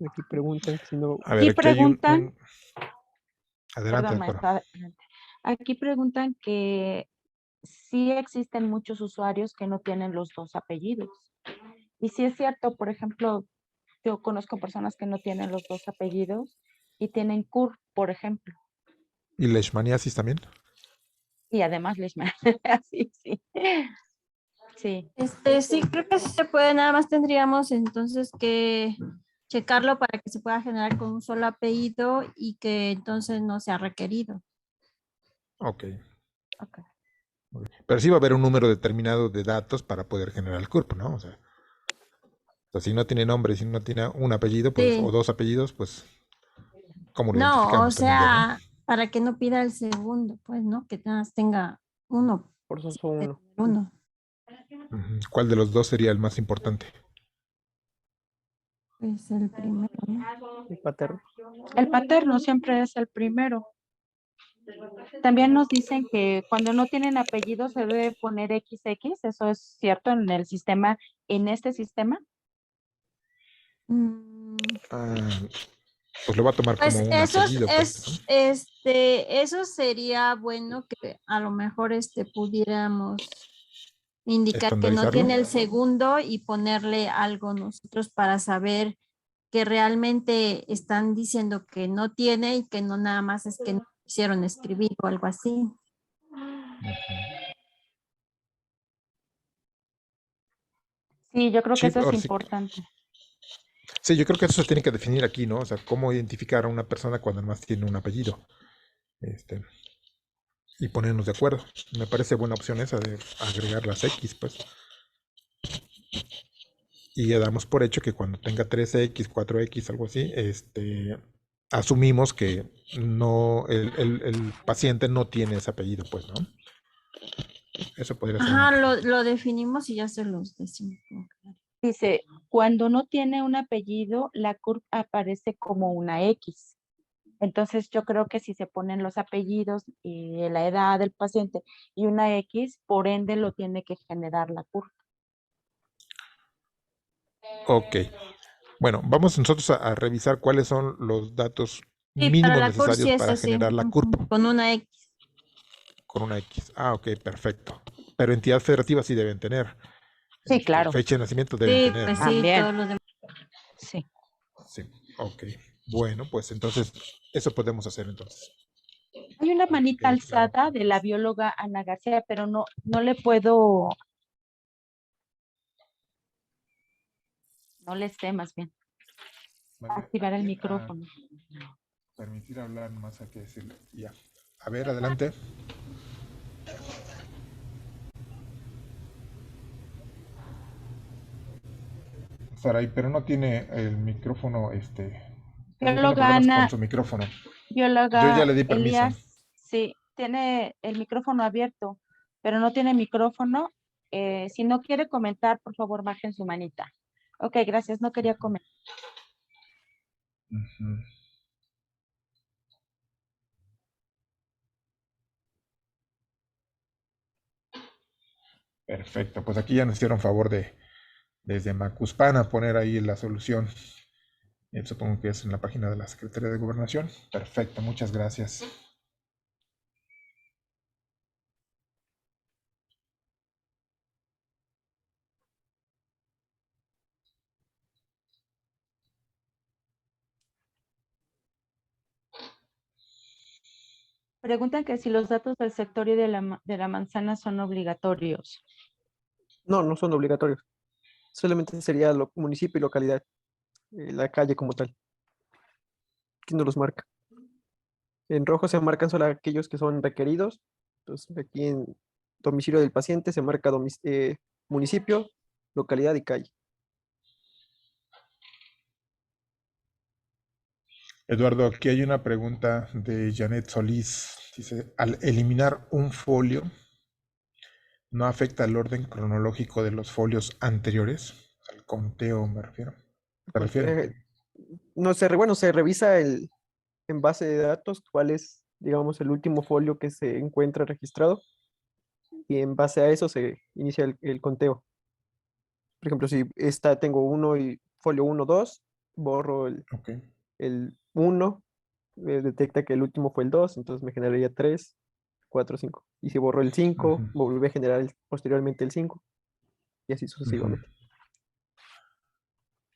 Aquí preguntan que si no. A ver, Aquí aquí hay preguntan, Adelante, perdón, doctora. maestra, adelante. Aquí preguntan que sí existen muchos usuarios que no tienen los dos apellidos. Y sí es cierto, por ejemplo, yo conozco personas que no tienen los dos apellidos y tienen CUR, por ejemplo. ¿Y leishmaniasis también? Y además les sí, sí. Sí, Sí, creo que sí se puede, nada más tendríamos entonces que checarlo para que se pueda generar con un solo apellido y que entonces no sea requerido. Ok. ok. Pero sí va a haber un número determinado de datos para poder generar el CURP, ¿no? O sea, si no tiene nombre, si no tiene un apellido, pues, o Sí, dos apellidos, pues, ¿cómo lo no, o identificamos también ya, no? sea, para que no pida el segundo, pues, ¿no? Que nada más tenga uno, Por eso sí, son debe uno. tener uno. Ujú. ¿Cuál de los dos sería el más importante? Pues el primero, ¿no? El paterno. El paterno siempre es el primero. También nos dicen que cuando no tienen apellido se debe poner XX, ¿eso es cierto en el sistema, en este sistema? Mm, Ah, pues lo va a tomar como Pues un apellido, pues, ¿no? eso sería bueno que a lo mejor pudiéramos indicar que no Estandarizarlo. tiene el segundo y ponerle algo nosotros para saber que realmente están diciendo que no tiene y que no nada más es que no quisieron escribir o algo así. Sí, yo creo que Sí, eso es ahora sí. importante. Sí, yo creo que eso se tiene que definir aquí, ¿no? O sea, cómo identificar a una persona cuando además tiene un apellido. Este, y ponernos de acuerdo. Me parece buena opción esa de agregar las X, pues. Y ya damos por hecho que cuando tenga 3X, 4X, algo así, asumimos que no, el paciente no tiene ese apellido, pues, ¿no? Eso podría ser una Ajá, opción. lo definimos y ya se los decimos. Dice, cuando no tiene un apellido, la CURP aparece como una X. Entonces yo creo que si se ponen los apellidos y la edad del paciente y una X, por ende lo tiene que generar la CURP. Ok. Bueno, vamos nosotros a revisar cuáles son los datos Sí, para mínimos la CUR sí necesarios es para así, generar la CURP con una X. con una X. Ah, ok, perfecto. Pero entidad federativa sí deben tener. Sí, claro, Fecha de nacimiento deben Sí, tener, pues ¿no? sí, también. todos los demás. Sí. Sí, ok. Bueno, pues entonces eso podemos hacer entonces. Hay una Para que manita quede claro. alzada de la bióloga Ana García, pero no le puedo, no le sé más bien, Vale, ¿a activar el quién? A micrófono. permitir hablar, nomás hay que decirle. Ya. A ver, adelante. Saray, pero no tiene el micrófono, no tiene Bióloga problemas con Ana, su micrófono. Yo ya bióloga le di permiso. Elías, sí, tiene el micrófono abierto, pero no tiene micrófono. Si no quiere comentar, por favor, bajen su manita. Ok, gracias, no quería comentar. Ujú. Perfecto, pues aquí ya nos hicieron favor de, desde Macuspana, poner ahí la solución. Supongo que es en la página de la Secretaría de Gobernación. Perfecto, muchas gracias. Preguntan que si los datos del sector y de de la manzana son obligatorios. No, no son obligatorios. Solamente sería municipio y localidad, la calle como tal. ¿Quién no los marca? En rojo se marcan solo aquellos que son requeridos. Entonces, aquí en domicilio del paciente se marca municipio, localidad y calle. Eduardo, aquí hay una pregunta de Janet Solís. Dice, al eliminar un folio, ¿no afecta el orden cronológico de los folios anteriores? Al conteo me refiero. ¿Se refiere? Eh, no se, bueno, se revisa en base de datos cuál es, digamos, el último folio que se encuentra registrado y en base a eso se inicia el conteo. Por ejemplo, si tengo uno y folio uno 2 borro Ok. el 1, detecta que el último fue el 2 entonces me generaría 3 4 5. Y si borro el Ujú, 5 volveré a generar posteriormente el 5 y así ujú. sucesivamente.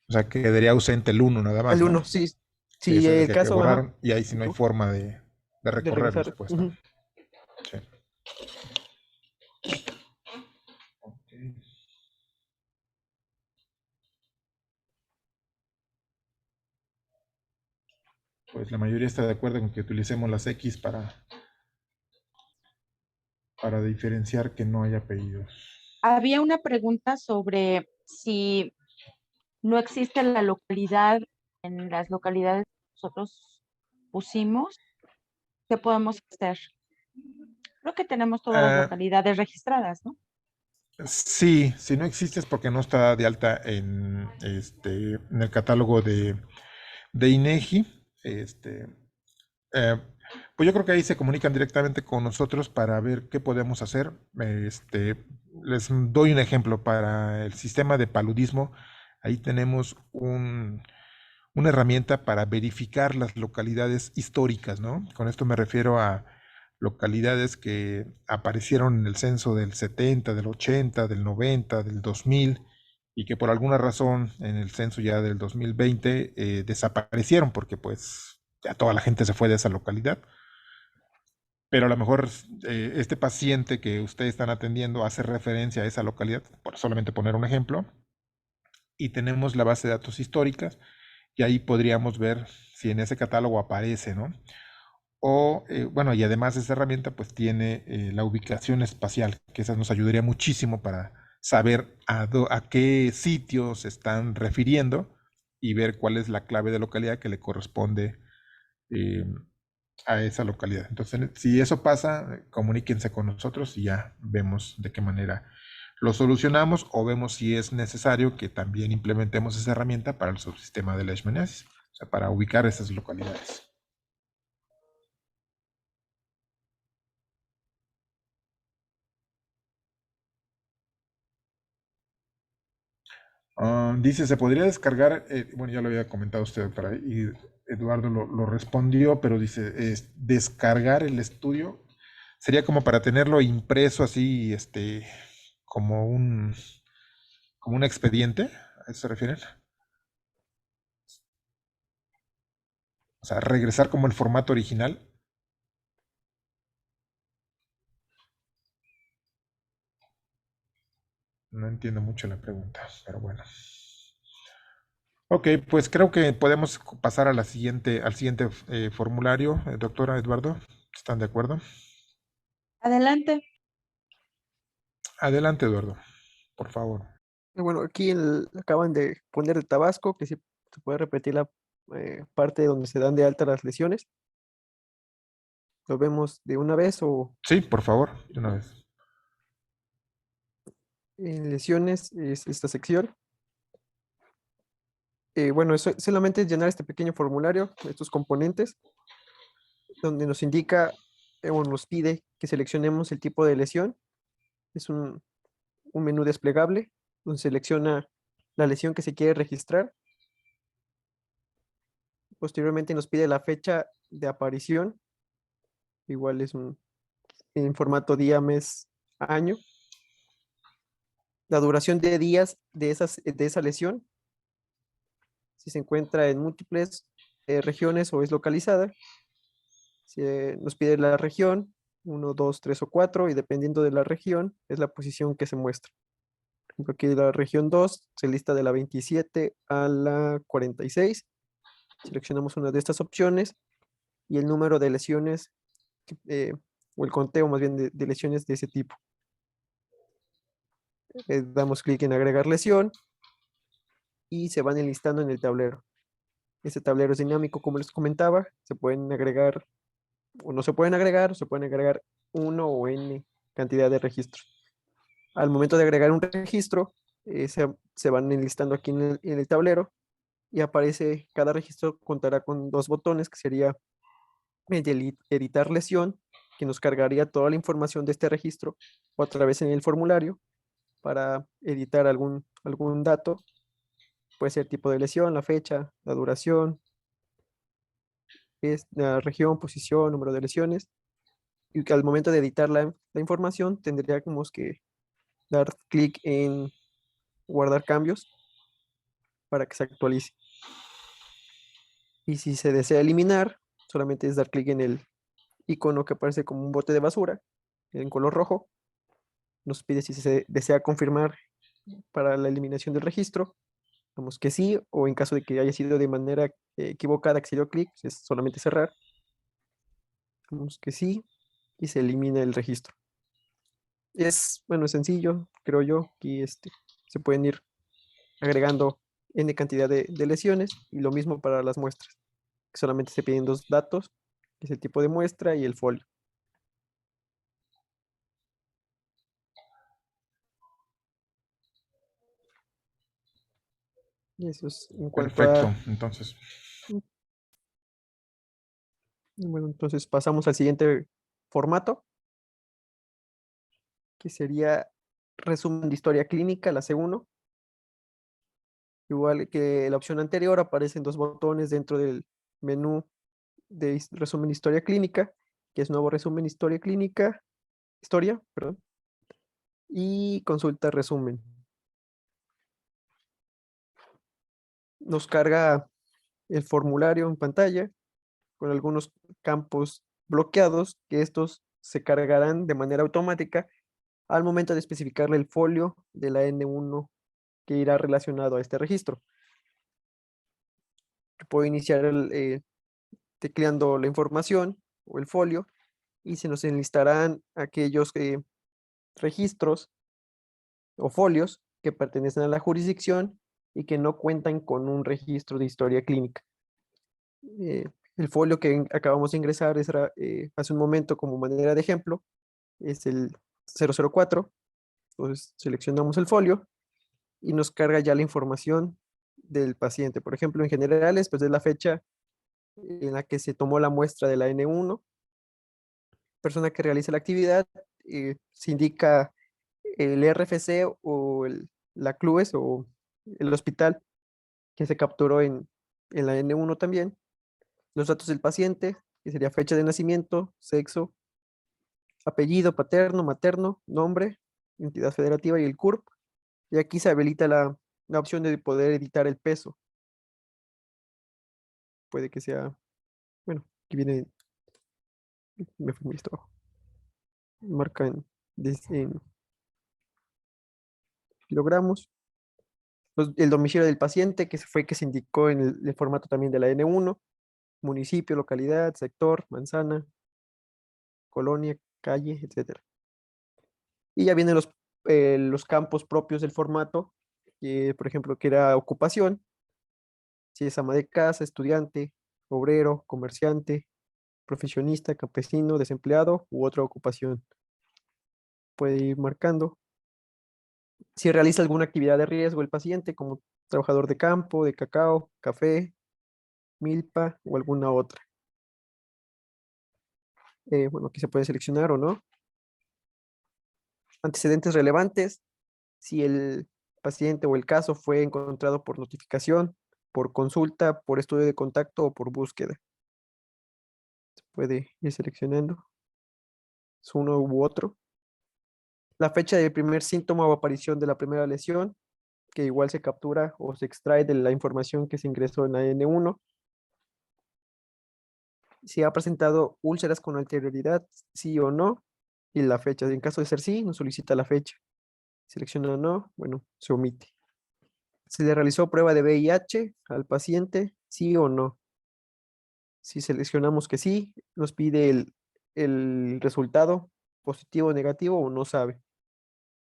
O sea, quedaría ausente el uno nada El más, ¿no? uno sí, Sí, si ese es el el que caso, ajá, borraron y ahí sí no hay forma de de recorrerlos, regresar. pues, ¿no? Ujú. Sí. Ok. Pues la mayoría está de acuerdo con que utilicemos las X para diferenciar que no hay apellidos. Había una pregunta sobre si no existe la localidad en las localidades que nosotros pusimos, ¿qué podemos hacer? Creo que tenemos todas las Ah, localidades registradas, ¿no? sí, si no existe es porque no está de alta en el catálogo de INEGI. Eh, pues yo creo que ahí se comunican directamente con nosotros para ver qué podemos hacer. Les doy un ejemplo para el sistema de paludismo. Ahí tenemos una herramienta para verificar las localidades históricas, ¿no? Con esto me refiero a localidades que aparecieron en el censo del 70, del 80, del 90, del 2000 y que por alguna razón en el censo ya del 2020 desaparecieron porque pues ya toda la gente se fue de esa localidad. Pero a lo mejor este paciente que ustedes están atendiendo hace referencia a esa localidad, por solamente poner un ejemplo, y tenemos la base de datos históricas y ahí podríamos ver si en ese catálogo aparece, ¿no? O, bueno, y además esa herramienta pues tiene la ubicación espacial, que esa nos ayudaría muchísimo para saber a qué sitios se están refiriendo y ver cuál es la clave de localidad que le corresponde eh, a esa localidad. Entonces, si eso pasa, comuníquense con nosotros y ya vemos de qué manera lo solucionamos o vemos si es necesario que también implementemos esa herramienta para el subsistema de leishmaniasis, o sea, para ubicar esas localidades. Dice, ¿se podría descargar? Bueno, ya lo había comentado usted, doctora, y Eduardo lo respondió, pero dice, descargar el estudio sería como para tenerlo impreso así, como como un expediente, ¿a eso se refieren? O sea, regresar como el formato original. No entiendo mucho la pregunta, pero bueno. Ok, pues creo que podemos pasar a al siguiente formulario, doctora Eduardo. ¿Están de acuerdo? Adelante. Adelante, Eduardo, por favor. Bueno, aquí acaban de poner de Tabasco, que si se puede repetir la parte donde se dan de alta las lesiones. ¿Lo vemos de una vez o Sí, por favor, de una vez. en lesiones es esta sección? Bueno, eso solamente es llenar este pequeño formulario, estos componentes, donde nos indica o nos pide que seleccionemos el tipo de lesión. Es un menú desplegable donde selecciona la lesión que se quiere registrar. Posteriormente nos pide la fecha de aparición. Igual es en formato día, mes, año. La duración de días de esa lesión, si se encuentra en múltiples regiones o es localizada. Nos pide la región, 1, 2, 3 o 4, y dependiendo de la región, es la posición que se muestra. Por ejemplo, aquí la región 2 se lista de la 27 a la 46. Seleccionamos una de estas opciones y el número de lesiones, eh, o el conteo más bien de lesiones de ese tipo. Damos clic en agregar lesión y se van enlistando en el tablero. Este tablero es dinámico, como les comentaba. Se pueden agregar o no se pueden agregar, o se pueden agregar uno o n cantidad de registros. Al momento de agregar un registro, se van enlistando aquí en el tablero y aparece, cada registro contará con dos botones, que sería el de editar lesión, que nos cargaría toda la información de este registro otra vez en el formulario para editar algún dato. Puede ser tipo de lesión, la fecha, la duración, es la región, posición, número de lesiones. Y que al momento de editar la información tendríamos que dar clic en guardar cambios para que se actualice. Y si se desea eliminar, solamente es dar clic en el icono que aparece como un bote de basura en color rojo. Nos pide si se desea confirmar para la eliminación del registro. Damos que sí, o en caso de que haya sido de manera equivocada que se dio clic, es solamente cerrar. Damos que sí y se elimina el registro. Es, bueno, sencillo, creo yo, que se pueden ir agregando n cantidad de lesiones y lo mismo para las muestras, que solamente se piden dos datos, que es el tipo de muestra y el folio. Y eso es en cuanto Perfecto, a, entonces, bueno, entonces pasamos al siguiente formato, que sería resumen de historia clínica, la C1. Igual que la opción anterior, aparecen dos botones dentro del menú de resumen de historia clínica, que es nuevo resumen de historia clínica, historia, perdón, y consulta resumen. Nos carga el formulario en pantalla con algunos campos bloqueados, que estos se cargarán de manera automática al momento de especificarle el folio de la N1 que irá relacionado a este registro. Yo puedo iniciar tecleando la información o el folio y se nos enlistarán aquellos registros o folios que pertenecen a la jurisdicción y que no cuentan con un registro de historia clínica. Eh, el folio que acabamos de ingresar hace un momento como manera de ejemplo es el 004. Entonces seleccionamos el folio y nos carga ya la información del paciente. Por ejemplo, en generales, pues es la fecha en la que se tomó la muestra de la N1, persona que realiza la actividad, se indica el RFC o la CLUES o el hospital que se capturó en la N1 también, los datos del paciente, que sería fecha de nacimiento, sexo, apellido paterno, materno, nombre, entidad federativa y el CURP. Y aquí se habilita la opción de poder editar el peso. Puede que sea, bueno, aquí viene, me fue mi esto, marca en kilogramos. El domicilio del paciente, que fue que se indicó en el formato también de la N1, municipio, localidad, sector, manzana, colonia, calle, etcétera. Y ya vienen los campos propios del formato, que, por ejemplo, que era ocupación, si es ama de casa, estudiante, obrero, comerciante, profesionista, campesino, desempleado u otra ocupación. Puede ir marcando. Si realiza alguna actividad de riesgo el paciente, como trabajador de campo, de cacao, café, milpa o alguna otra. Bueno, aquí se puede seleccionar o no. Antecedentes relevantes, si el paciente o el caso fue encontrado por notificación, por consulta, por estudio de contacto o por búsqueda. Se puede ir seleccionando. Es uno u otro. La fecha del primer síntoma o aparición de la primera lesión, que igual se captura o se extrae de la información que se ingresó en la N1. Si ha presentado úlceras con anterioridad, sí o no, y la fecha. En caso de ser sí, nos solicita la fecha. Selecciona no, bueno, se omite. ¿Se le realizó prueba de VIH al paciente? Sí o no. Si seleccionamos que sí, nos pide el resultado positivo, negativo o no sabe.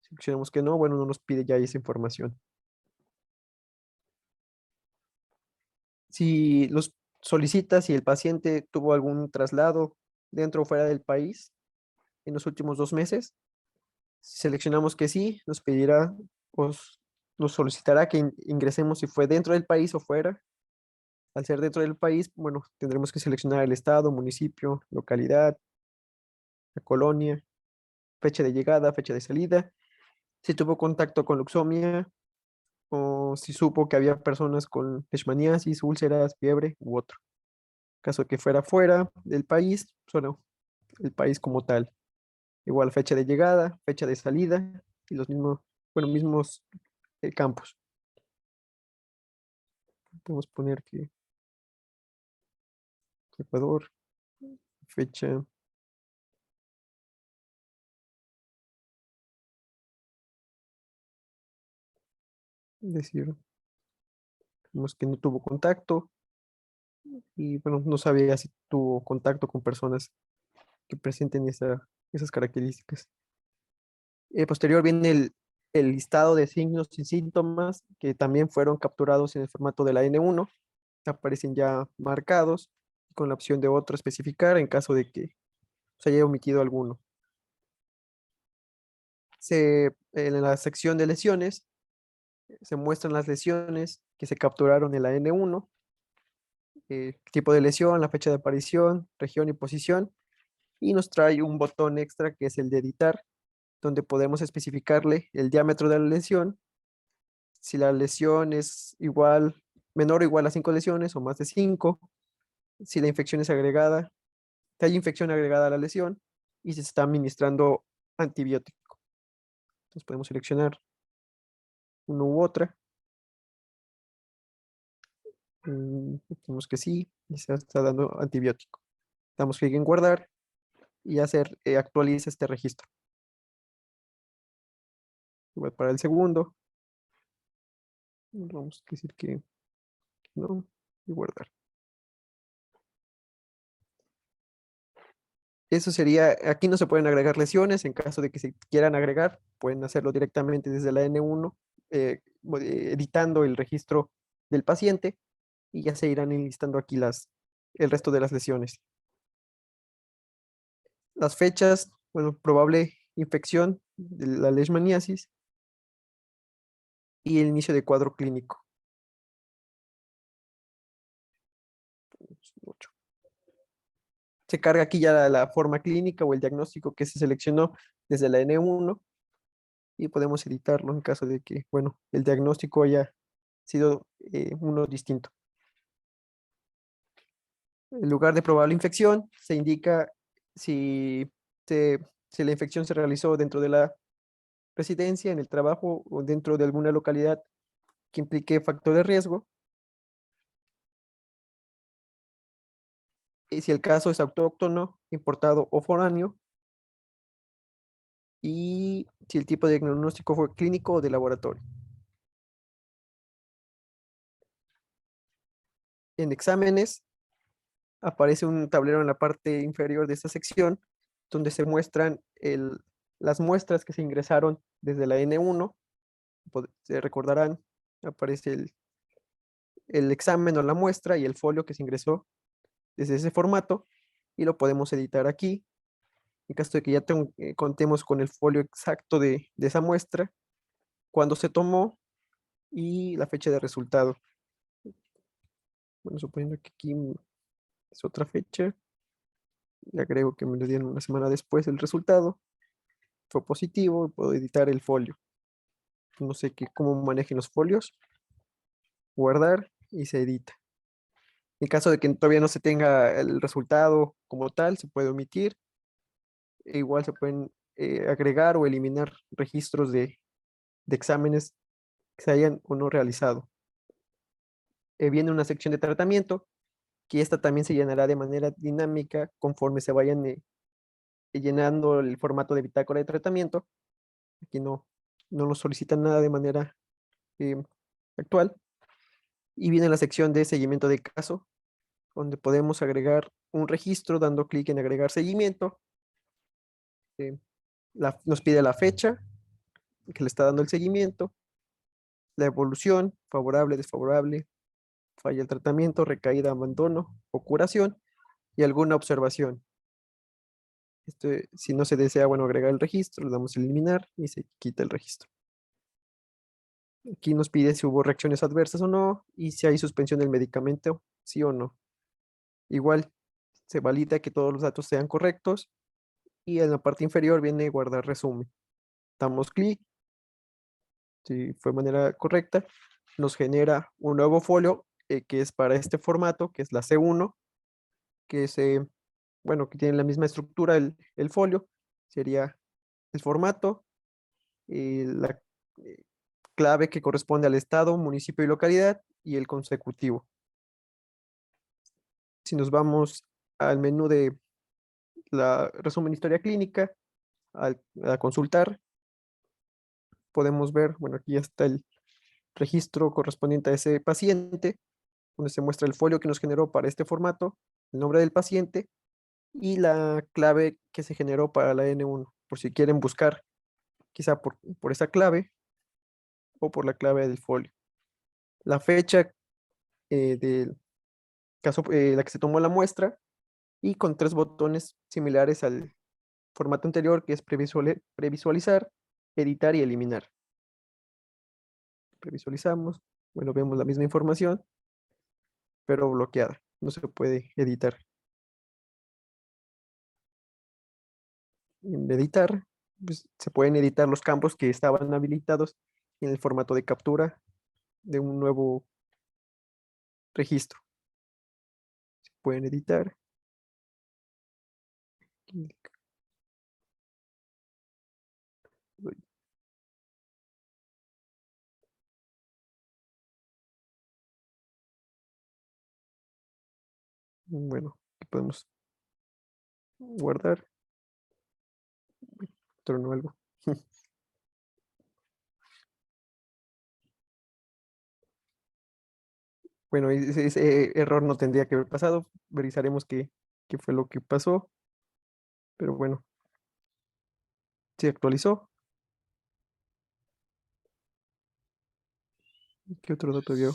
Seleccionamos que no, bueno, no nos pide ya esa información. Si los solicita, si el paciente tuvo algún traslado dentro o fuera del país en los últimos 2 meses, si seleccionamos que sí, nos pedirá, nos solicitará que ingresemos si fue dentro del país o fuera. Al ser dentro del país, bueno, tendremos que seleccionar el estado, municipio, localidad, la colonia, fecha de llegada, fecha de salida, si tuvo contacto con leucemia o si supo que había personas con leishmaniasis, úlceras, fiebre u otro. Caso que fuera fuera del país, solo el país como tal. Igual fecha de llegada, fecha de salida y los mismos, bueno, mismos campos. Podemos poner que Ecuador, fecha, decir, vemos que no tuvo contacto y bueno, no sabía si tuvo contacto con personas que presenten esas características. Posterior viene el listado de signos y síntomas que también fueron capturados en el formato de la N1. Aparecen ya marcados con la opción de otro especificar en caso de que se haya omitido alguno. En la sección de lesiones se muestran las lesiones que se capturaron en la N1, tipo de lesión, la fecha de aparición, región y posición, y nos trae un botón extra que es el de editar, donde podemos especificarle el diámetro de la lesión, si la lesión es igual, menor o igual a 5 lesiones o más de 5, si la infección es agregada, si hay infección agregada a la lesión y si se está administrando antibiótico. Entonces podemos seleccionar una u otra. Decimos que sí, y se está dando antibiótico. Damos clic en guardar y hacer actualiza este registro. Igual para el segundo. Vamos a decir que no y guardar. Eso sería, aquí no se pueden agregar lesiones, en caso de que se quieran agregar, pueden hacerlo directamente desde la N1, editando el registro del paciente y ya se irán enlistando aquí el resto de las lesiones. Las fechas, bueno, probable infección de la leishmaniasis y el inicio de cuadro clínico. 8. Se carga aquí ya la forma clínica o el diagnóstico que se seleccionó desde la N1 y podemos editarlo en caso de que, bueno, el diagnóstico haya sido uno distinto. En lugar de probable infección, se indica si, si la infección se realizó dentro de la residencia, en el trabajo o dentro de alguna localidad que implique factor de riesgo. Y si el caso es autóctono, importado o foráneo. Y si el tipo de diagnóstico fue clínico o de laboratorio. En exámenes, aparece un tablero en la parte inferior de esta sección, donde se muestran las muestras que se ingresaron desde la N1. Se recordarán, aparece el examen o la muestra y el folio que se ingresó desde ese formato, y lo podemos editar aquí. En caso de que ya contemos con el folio exacto de esa muestra, cuándo se tomó y la fecha de resultado. Bueno, suponiendo que aquí es otra fecha, le agrego que me lo dieron una semana después el resultado, fue positivo, puedo editar el folio. No sé cómo manejen los folios, guardar y se edita. En caso de que todavía no se tenga el resultado como tal, se puede omitir. E igual se pueden agregar o eliminar registros de exámenes que se hayan o no realizado. Viene una sección de tratamiento, que esta también se llenará de manera dinámica conforme se vayan llenando el formato de bitácora de tratamiento. Aquí no nos solicitan nada de manera actual. Y viene la sección de seguimiento de caso, donde podemos agregar un registro dando clic en agregar seguimiento. Nos pide la fecha que le está dando el seguimiento, la evolución, favorable, desfavorable, falla el tratamiento, recaída, abandono o curación, y alguna observación. Si no se desea, bueno, agregar el registro, le damos a eliminar y se quita el registro. Aquí nos pide si hubo reacciones adversas o no y si hay suspensión del medicamento, sí o no. Igual se valida que todos los datos sean correctos y en la parte inferior viene guardar resumen. Damos clic, si fue de manera correcta, nos genera un nuevo folio que es para este formato, que es la C1, que que tiene la misma estructura el folio, sería el formato, la clave que corresponde al estado, municipio y localidad y el consecutivo. Si nos vamos al menú de la resumen historia clínica, a consultar, podemos ver, bueno, aquí ya está el registro correspondiente a ese paciente, donde se muestra el folio que nos generó para este formato, el nombre del paciente y la clave que se generó para la N1, por si quieren buscar quizá por esa clave o por la clave del folio. La fecha del caso, la que se tomó la muestra, y con 3 botones similares al formato anterior, que es previsualizar, editar y eliminar. Previsualizamos, bueno, vemos la misma información, pero bloqueada, no se puede editar. En editar, pues, se pueden editar los campos que estaban habilitados en el formato de captura de un nuevo registro. Se pueden editar. Bueno, aquí podemos guardar. Tronó algo. Bueno, ese error no tendría que haber pasado. Revisaremos qué fue lo que pasó. Pero bueno, se actualizó. ¿Qué otro dato dio?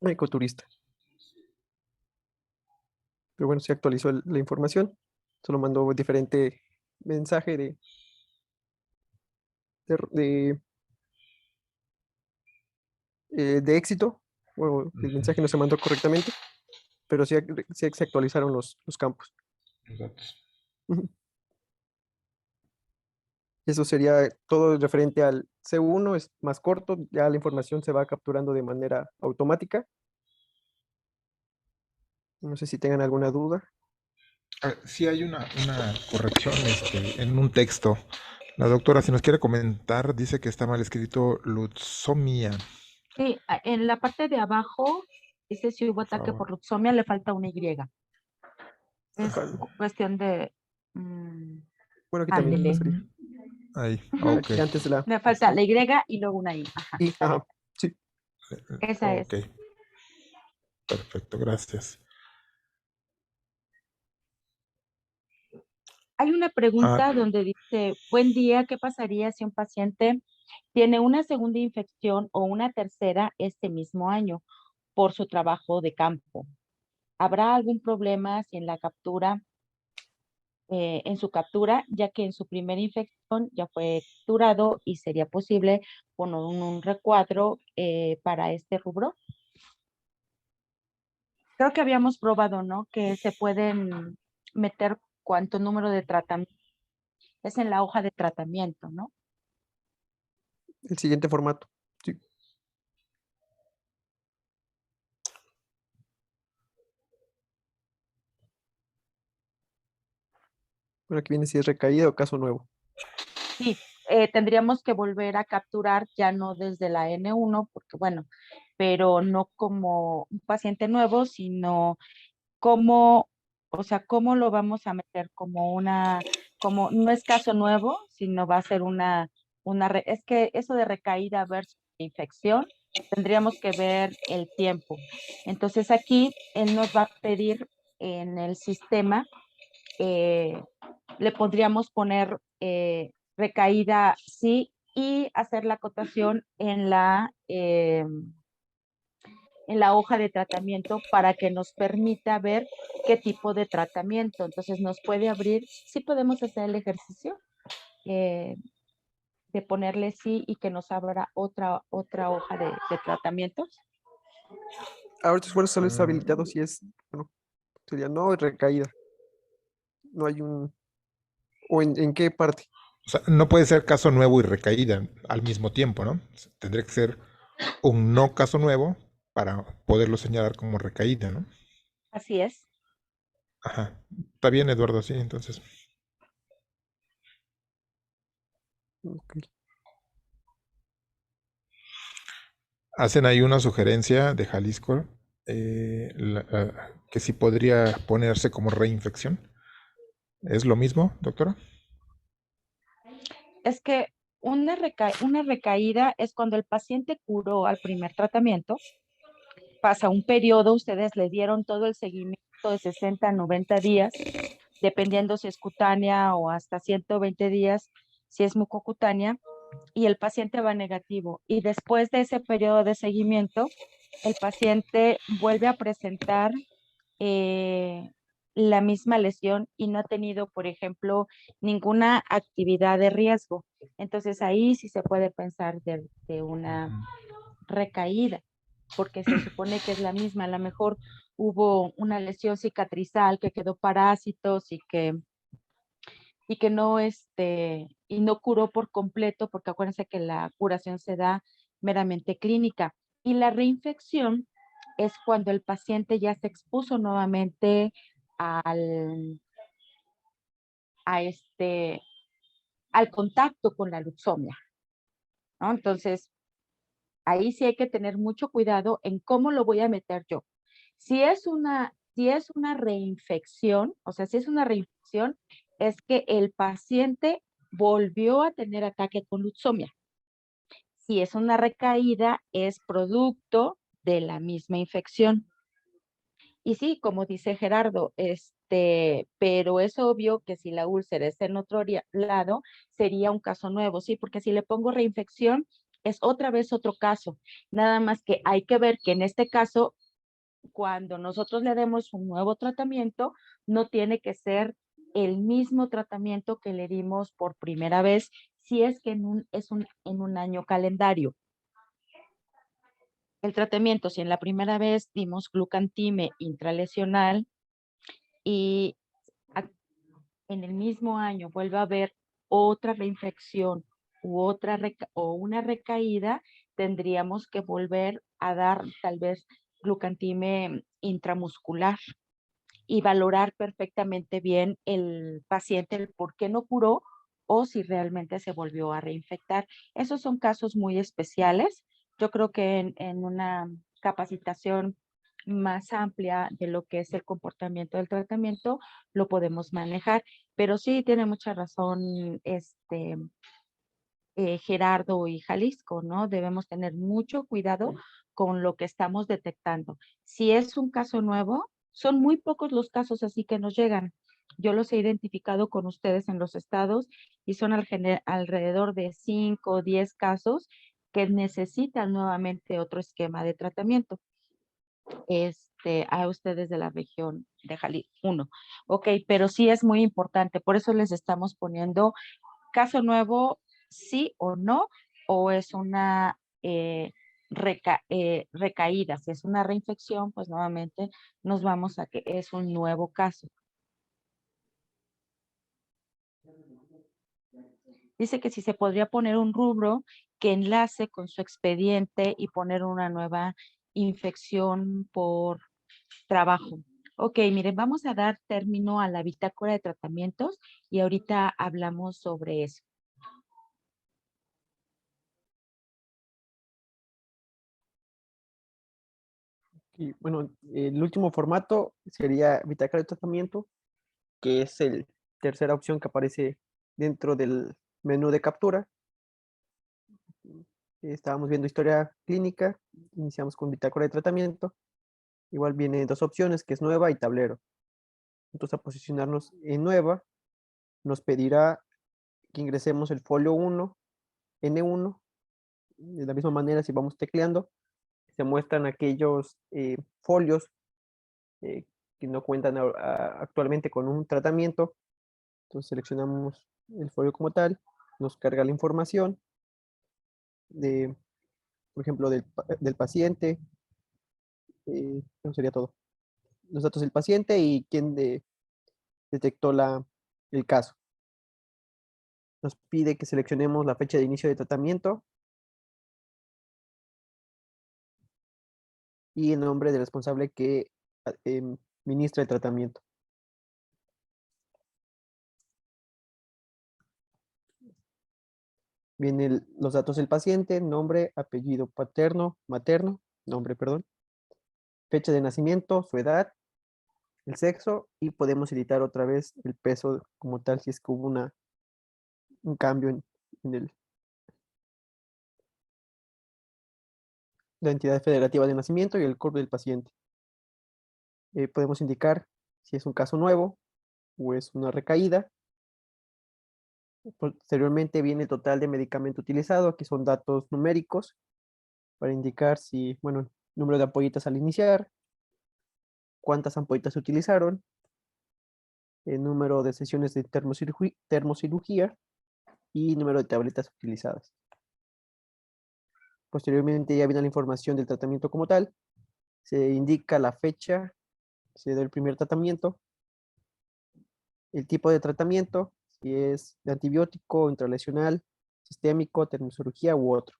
Ecoturista. Pero bueno, se actualizó la información. Solo mandó diferente mensaje de, de éxito. Bueno, el mensaje no se mandó correctamente, pero sí se actualizaron los campos. Los datos. Ujú. Eso sería todo referente al C1, es más corto, ya la información se va capturando de manera automática. No sé si tengan alguna duda. Sí hay una corrección en un texto. La doctora, si nos quiere comentar, dice que está mal escrito lutzomia, Sí, en la parte de abajo dice si hubo por ataque favor. por luxomia, le falta una Y. Es Ajá. cuestión de... mm, Bueno, aquí también ándele. sería. Ahí, Ujú. ok. Aquí antes de la Me falta la Y y luego una I. Ajá, y, está bien. ajá, sí. Esa es. Ok, perfecto, gracias. Hay una Ah, pregunta donde dice, buen día, ¿qué pasaría si un paciente tiene una segunda infección o una tercera este mismo año por su trabajo de campo? ¿Habrá algún problema si en la captura, en su captura, ya que en su primera infección ya fue capturado y sería posible poner un recuadro para este rubro? Creo que habíamos probado, ¿no? Que se pueden meter cuánto número de tratamiento es en la hoja de tratamiento, ¿no? El siguiente formato. Sí. Bueno, aquí viene si es recaída o caso nuevo. Sí, tendríamos que volver a capturar ya no desde la N1, porque bueno, pero no como un paciente nuevo, sino como, o sea, cómo lo vamos a meter como como no es caso nuevo, sino va a ser es que eso de recaída versus infección, tendríamos que ver el tiempo. Entonces aquí él nos va a pedir en el sistema, eh, le podríamos poner recaída sí y hacer la acotación en la hoja de tratamiento para que nos permita ver qué tipo de tratamiento. Entonces nos puede abrir, sí podemos hacer el ejercicio eh, de ponerle sí y que nos abra otra hoja de tratamientos. Ahorita bueno, solo es habilitado mm, si es, bueno, sería no recaída. No hay un, o en qué parte. o sea, no puede ser caso nuevo y recaída al mismo tiempo, ¿no? Tendría que ser un no caso nuevo para poderlo señalar como recaída, ¿no? Así es. Ajá. Está bien, Eduardo, sí, entonces. Ok. Hacen ahí una sugerencia de Jalisco que sí podría ponerse como reinfección. ¿Es lo mismo, doctora? Es que una recaída es cuando el paciente curó al primer tratamiento, pasa un periodo, ustedes le dieron todo el seguimiento de 60 a 90 días, dependiendo si es cutánea o hasta 120 días, si es mucocutánea, y el paciente va negativo. Y después de ese periodo de seguimiento, el paciente vuelve a presentar eh, la misma lesión y no ha tenido, por ejemplo, ninguna actividad de riesgo. Entonces ahí sí se puede pensar de una recaída, porque se supone que es la misma. A lo mejor hubo una lesión cicatrizal que quedó parásitos y que no, y no curó por completo, porque acuérdense que la curación se da meramente clínica. Y la reinfección es cuando el paciente ya se expuso nuevamente al, a al contacto con la luxomia, ¿no? Entonces, ahí sí hay que tener mucho cuidado en cómo lo voy a meter yo. Si es una reinfección, o sea, si es una reinfección, es que el paciente volvió a tener ataque con luxomia. Si es una recaída, es producto de la misma infección. Y sí, como dice Gerardo, pero es obvio que si la úlcera es en otro lado, sería un caso nuevo, sí, porque si le pongo reinfección, es otra vez otro caso. Nada más que hay que ver que en este caso, cuando nosotros le demos un nuevo tratamiento, no tiene que ser el mismo tratamiento que le dimos por primera vez, si es que en un año calendario. El tratamiento, si en la primera vez dimos glucantime intralesional y en el mismo año vuelve a haber otra reinfección o una recaída, tendríamos que volver a dar tal vez glucantime intramuscular y valorar perfectamente bien el paciente, el por qué no curó o si realmente se volvió a reinfectar. Esos son casos muy especiales. Yo creo que en una capacitación más amplia de lo que es el comportamiento del tratamiento, lo podemos manejar. Pero sí tiene mucha razón Gerardo y Jalisco, ¿no? Debemos tener mucho cuidado con lo que estamos detectando. Si es un caso nuevo, son muy pocos los casos así que nos llegan. Yo los he identificado con ustedes en los estados y son alrededor de 5 o 10 casos que necesitan nuevamente otro esquema de tratamiento. A ustedes de la región de Jalisco, uno. Ok, pero sí es muy importante, por eso les estamos poniendo caso nuevo, sí o no, o es una recaída. Si es una reinfección, pues nuevamente nos vamos a que es un nuevo caso. Dice que si se podría poner un rubro que enlace con su expediente y poner una nueva infección por trabajo. Ok, miren, vamos a dar término a la bitácora de tratamientos y ahorita hablamos sobre eso. Y bueno, el último formato sería bitácora de tratamiento, que es la tercera opción que aparece dentro del menú de captura. Estábamos viendo historia clínica, iniciamos con bitácora de tratamiento. Igual viene dos opciones, que es nueva y tablero. Entonces, a posicionarnos en nueva, nos pedirá que ingresemos el folio 1, N1. De la misma manera, si vamos tecleando, se muestran aquellos folios que no cuentan actualmente con un tratamiento. Entonces seleccionamos el folio como tal, nos carga la información de, por ejemplo, del paciente, eso sería todo. Los datos del paciente y quién detectó el caso. Nos pide que seleccionemos la fecha de inicio de tratamiento y el nombre del responsable que ministra el tratamiento. Vienen los datos del paciente, nombre, apellido materno, nombre, perdón, fecha de nacimiento, su edad, el sexo y podemos editar otra vez el peso como tal si es que hubo un cambio en la entidad federativa de nacimiento y el CURP del paciente. Podemos indicar si es un caso nuevo o es una recaída. Posteriormente viene el total de medicamento utilizado. Aquí son datos numéricos para indicar si, bueno, número de ampollitas al iniciar, cuántas ampollitas se utilizaron, el número de sesiones de termocirugía y número de tabletas utilizadas. Posteriormente ya viene la información del tratamiento como tal. Se indica la fecha, se da el primer tratamiento, el tipo de tratamiento, si es de antibiótico, intralesional, sistémico, termocirugía u otro.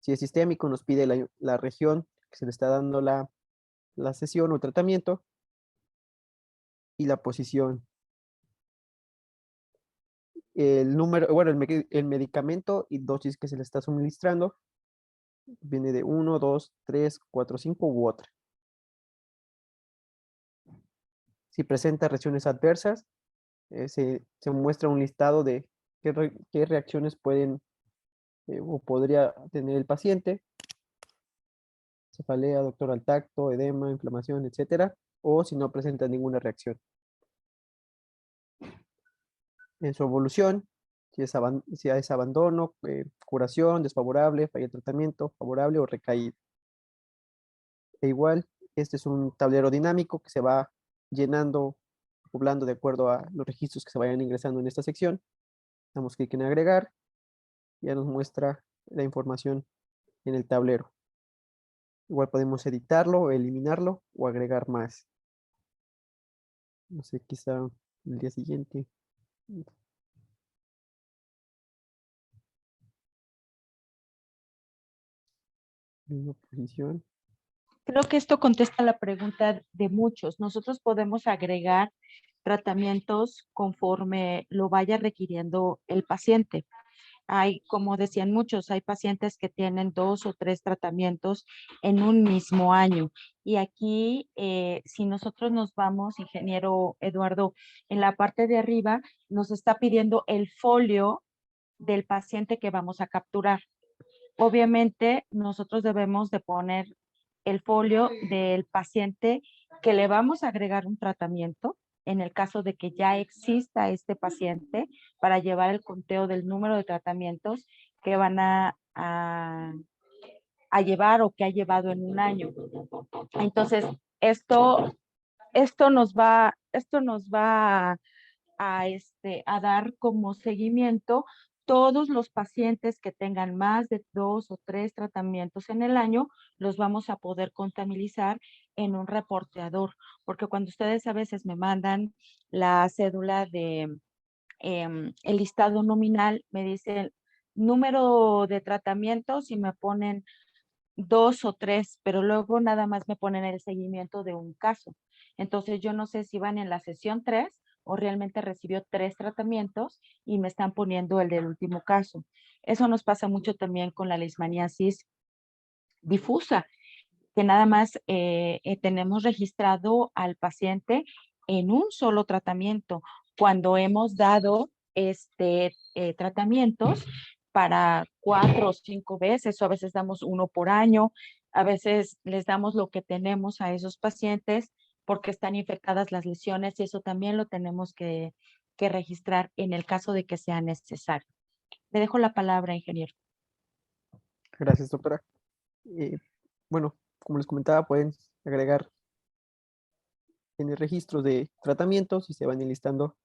Si es sistémico, nos pide la región que se le está dando la sesión o tratamiento y la posición. El número, bueno, el medicamento y dosis que se le está suministrando viene de 1, 2, 3, 4, 5 u otra. Si presenta reacciones adversas, se muestra un listado de qué reacciones pueden o podría tener el paciente: cefalea, doctor al tacto, edema, inflamación, etcétera, o si no presenta ninguna reacción. En su evolución, si es abandono, curación, desfavorable, falla de tratamiento, favorable o recaída. E igual, este es un tablero dinámico que se va llenando, poblando de acuerdo a los registros que se vayan ingresando en esta sección. Damos clic en agregar, ya nos muestra la información en el tablero. Igual podemos editarlo, eliminarlo o agregar más. No sé, quizá el día siguiente. Misma posición. Creo que esto contesta la pregunta de muchos. Nosotros podemos agregar tratamientos conforme lo vaya requiriendo el paciente. Hay, como decían muchos, hay pacientes que tienen 2 o 3 tratamientos en un mismo año. Y aquí, si nosotros nos vamos, ingeniero Eduardo, en la parte de arriba, nos está pidiendo el folio del paciente que vamos a capturar. Obviamente, nosotros debemos de poner el folio del paciente que le vamos a agregar un tratamiento en el caso de que ya exista este paciente, para llevar el conteo del número de tratamientos que van a llevar o que ha llevado en un año. Entonces, esto nos va a dar como seguimiento todos los pacientes que tengan más de 2 o 3 tratamientos en el año. Los vamos a poder contabilizar en un reporteador, porque cuando ustedes a veces me mandan la cédula de el listado nominal, me dice número de tratamientos y me ponen 2 o 3, pero luego nada más me ponen el seguimiento de un caso. Entonces yo no sé si van en la sesión 3 o realmente recibió 3 tratamientos y me están poniendo el del último caso. Eso nos pasa mucho también con la leishmaniasis difusa, que nada más tenemos registrado al paciente en un solo tratamiento, cuando hemos dado tratamientos para 4 o 5 veces, o a veces damos uno por año, a veces les damos lo que tenemos a esos pacientes porque están infectadas las lesiones, y eso también lo tenemos que registrar en el caso de que sea necesario. Le dejo la palabra, ingeniero. Gracias, doctora. Bueno, como les comentaba, pueden agregar en el registro de tratamientos y se van enlistando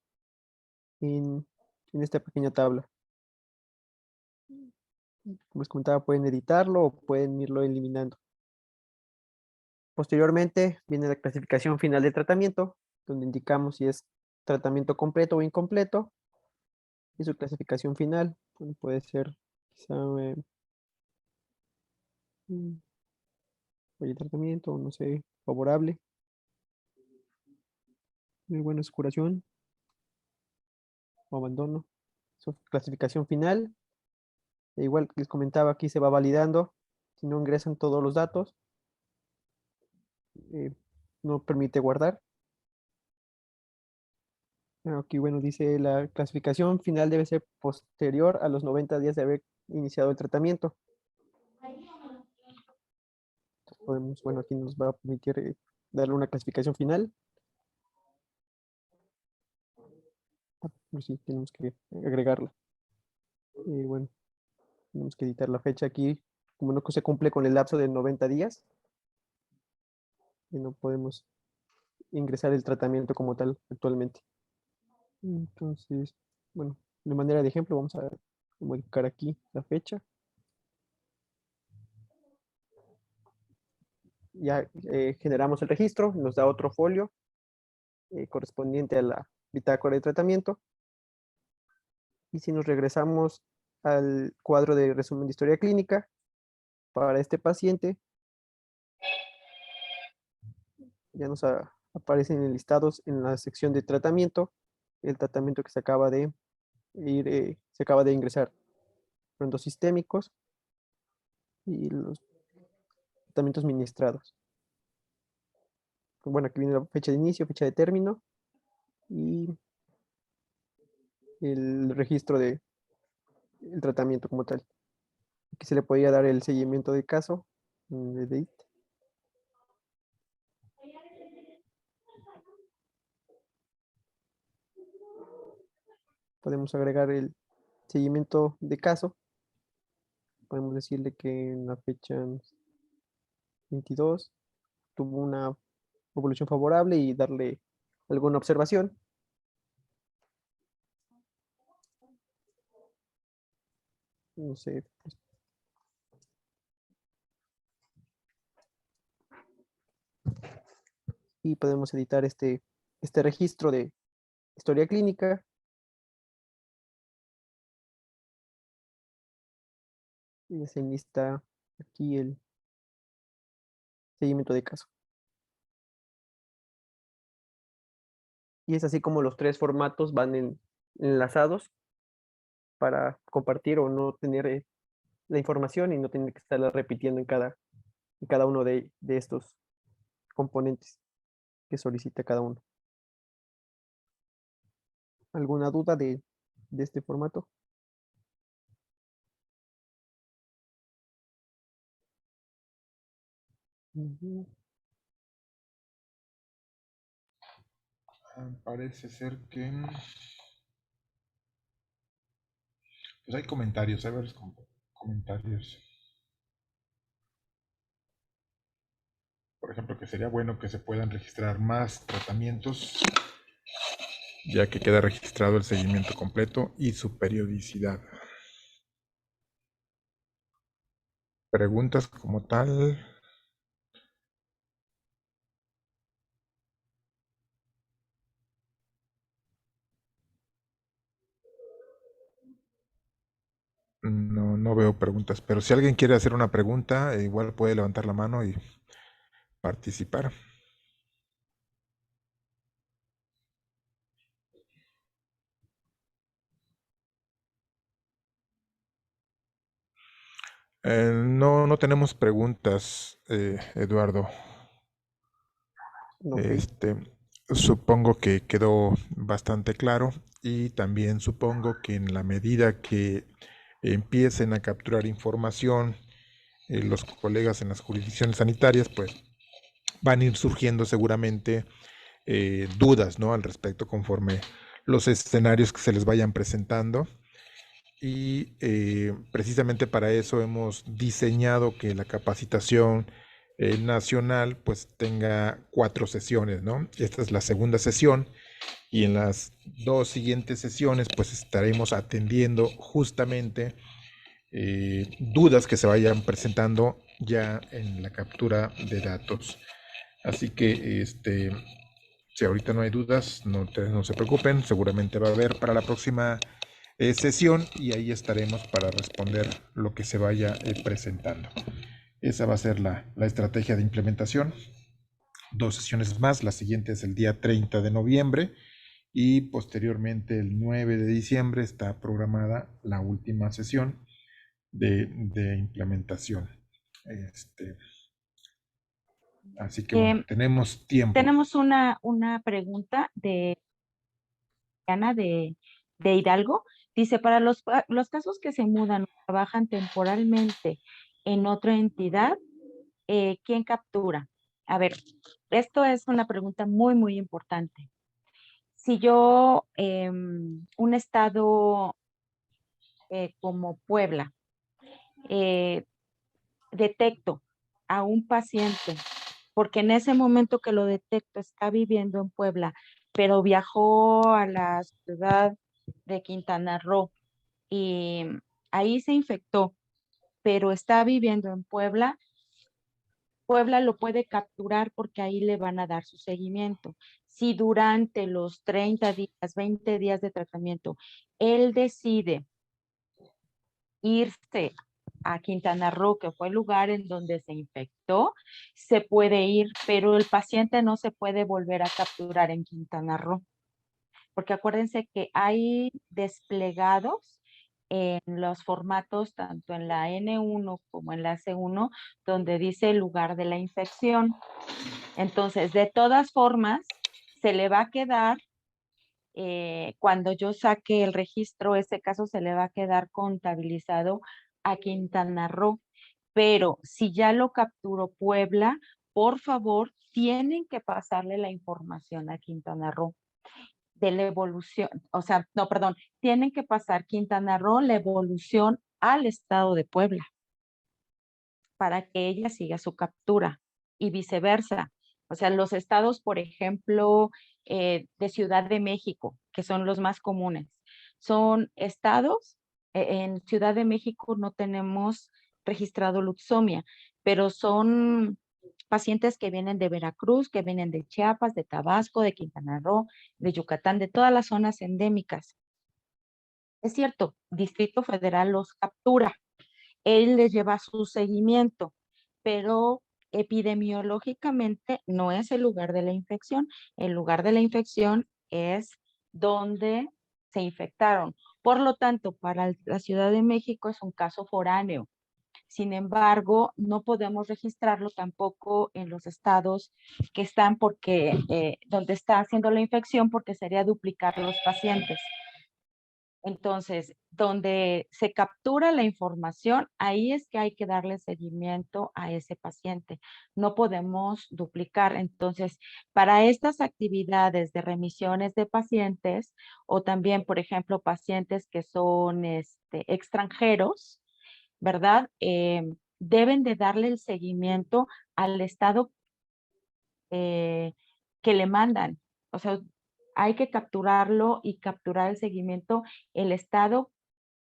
en esta pequeña tabla. Como les comentaba, pueden editarlo o pueden irlo eliminando. Posteriormente viene la clasificación final de tratamiento, donde indicamos si es tratamiento completo o incompleto, y su clasificación final. Bueno, puede ser quizá oye, tratamiento, no sé, favorable, muy buena curación o abandono. Su clasificación final, e igual que les comentaba, aquí se va validando. Si no ingresan todos los datos, eh, no permite guardar. Aquí, bueno, dice la clasificación final debe ser posterior a los 90 días de haber iniciado el tratamiento. Entonces podemos, bueno, aquí nos va a permitir darle una clasificación final. Pues sí, tenemos que agregarla. Bueno, tenemos que editar la fecha aquí. Como no se cumple con el lapso de 90 días, y no podemos ingresar el tratamiento como tal actualmente. Entonces, bueno, de manera de ejemplo, vamos a modificar aquí la fecha. Ya generamos el registro, nos da otro folio correspondiente a la bitácora de tratamiento. Y si nos regresamos al cuadro de resumen de historia clínica, para este paciente, ya nos aparecen listados en la sección de tratamiento, el tratamiento que se acaba de ingresar, fueron 2 sistémicos y los tratamientos ministrados. Bueno, aquí viene la fecha de inicio, fecha de término y el registro del tratamiento como tal. Aquí se le podría dar el seguimiento de caso, de date. Podemos agregar el seguimiento de caso. Podemos decirle que en la fecha 22 tuvo una evolución favorable y darle alguna observación. No sé. Y podemos editar este registro de historia clínica. Y se enlista aquí el seguimiento de caso. Y es así como los 3 formatos van enlazados para compartir o no tener la información y no tener que estarla repitiendo en cada uno de estos componentes que solicita cada uno. ¿Alguna duda de este formato? Ujú. Parece ser que pues hay comentarios, hay varios comentarios. Por ejemplo, que sería bueno que se puedan registrar más tratamientos, ya que queda registrado el seguimiento completo y su periodicidad. Preguntas como tal. No, no veo preguntas, pero si alguien quiere hacer una pregunta, igual puede levantar la mano y participar. No, no tenemos preguntas, Eduardo. Ok, Este, supongo que quedó bastante claro y también supongo que en la medida que empiecen a capturar información los colegas en las jurisdicciones sanitarias, pues van a ir surgiendo seguramente dudas, ¿no? Al respecto conforme los escenarios que se les vayan presentando. Y precisamente para eso hemos diseñado que la capacitación nacional pues tenga 4 sesiones, ¿no? Esta es la segunda sesión y en las 2 siguientes sesiones pues estaremos atendiendo justamente dudas que se vayan presentando ya en la captura de datos. Así que si ahorita no hay dudas, no se preocupen, seguramente va a haber para la próxima sesión y ahí estaremos para responder lo que se vaya presentando. Esa va a ser la estrategia de implementación. 2 sesiones más, la siguiente es el día 30 de noviembre y posteriormente el 9 de diciembre está programada la última sesión de implementación. Así que bueno, Em, tenemos tiempo. Tenemos una pregunta de Ana de Hidalgo. Dice, para los casos que se mudan o trabajan temporalmente en otra entidad, ¿quién captura? A ver, esto es una pregunta muy, muy importante. Si yo, un estado como Puebla, eh, detecto a un paciente, porque en ese momento que lo detecto está viviendo en Puebla, pero viajó a la ciudad de Quintana Roo y ahí se infectó, pero está viviendo en Puebla, Puebla lo puede capturar porque ahí le van a dar su seguimiento. Si durante los 30 días, 20 días de tratamiento, él decide irse a Quintana Roo, que fue el lugar en donde se infectó, se puede ir, pero el paciente no se puede volver a capturar en Quintana Roo, porque acuérdense que hay desplegados en los formatos, tanto en la N1 como en la C1, donde dice el lugar de la infección. Entonces, de todas formas, se le va a quedar, cuando yo saque el registro, ese caso se le va a quedar contabilizado a Quintana Roo. Pero si ya lo capturó Puebla, por favor, tienen que pasarle la información a Quintana Roo de la evolución, o sea, no, perdón, tienen que pasar Quintana Roo la evolución al estado de Puebla para que ella siga su captura y viceversa. O sea, los estados, por ejemplo, de Ciudad de México, que son los más comunes, son estados, en Ciudad de México no tenemos registrado luxomia, pero son pacientes que vienen de Veracruz, que vienen de Chiapas, de Tabasco, de Quintana Roo, de Yucatán, de todas las zonas endémicas. Es cierto, Distrito Federal los captura, él les lleva su seguimiento, pero epidemiológicamente no es el lugar de la infección. El lugar de la infección es donde se infectaron. Por lo tanto, para la Ciudad de México es un caso foráneo. Sin embargo, no podemos registrarlo tampoco en los estados que están porque, donde está haciendo la infección, porque sería duplicar los pacientes. Entonces, donde se captura la información, ahí es que hay que darle seguimiento a ese paciente. No podemos duplicar. Entonces, para estas actividades de remisiones de pacientes o también, por ejemplo, pacientes que son extranjeros, ¿verdad? Deben de darle el seguimiento al estado que le mandan. O sea, hay que capturarlo y capturar el seguimiento, el estado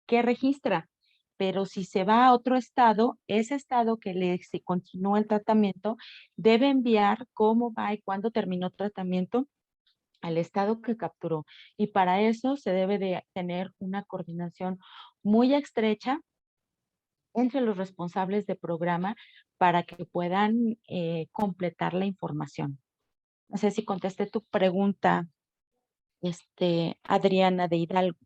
que registra. Pero si se va a otro estado, ese estado que le si continúa el tratamiento, debe enviar cómo va y cuándo terminó el tratamiento al estado que capturó. Y para eso se debe de tener una coordinación muy estrecha entre los responsables de programa para que puedan completar la información. No sé si contesté tu pregunta, Adriana de Hidalgo.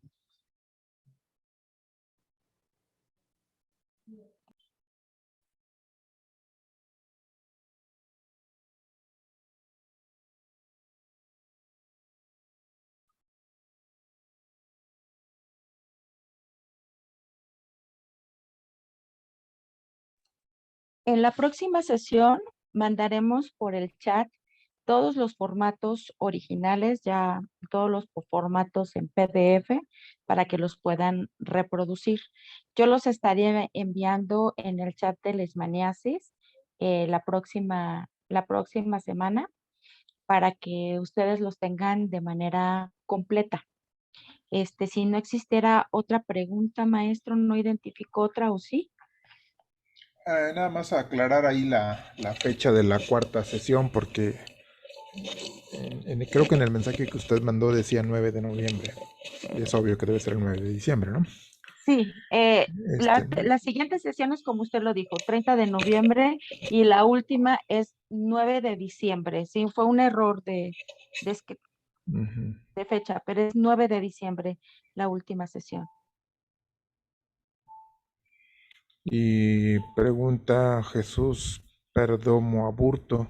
En la próxima sesión mandaremos por el chat todos los formatos originales, ya todos los formatos en PDF para que los puedan reproducir. Yo los estaría enviando en el chat de Leishmaniasis la próxima semana para que ustedes los tengan de manera completa. Si no existiera otra pregunta, maestro, ¿no identificó otra o sí? Nada más aclarar ahí la fecha de la cuarta sesión, porque creo que en el mensaje que usted mandó decía 9 de noviembre. Y es obvio que debe ser el 9 de diciembre, ¿no? Sí, Este, la siguiente sesión es como usted lo dijo, 30 de noviembre y la última es 9 de diciembre. Sí, fue un error ujú. de fecha, pero es 9 de diciembre la última sesión. Y pregunta Jesús Perdomo Aburto,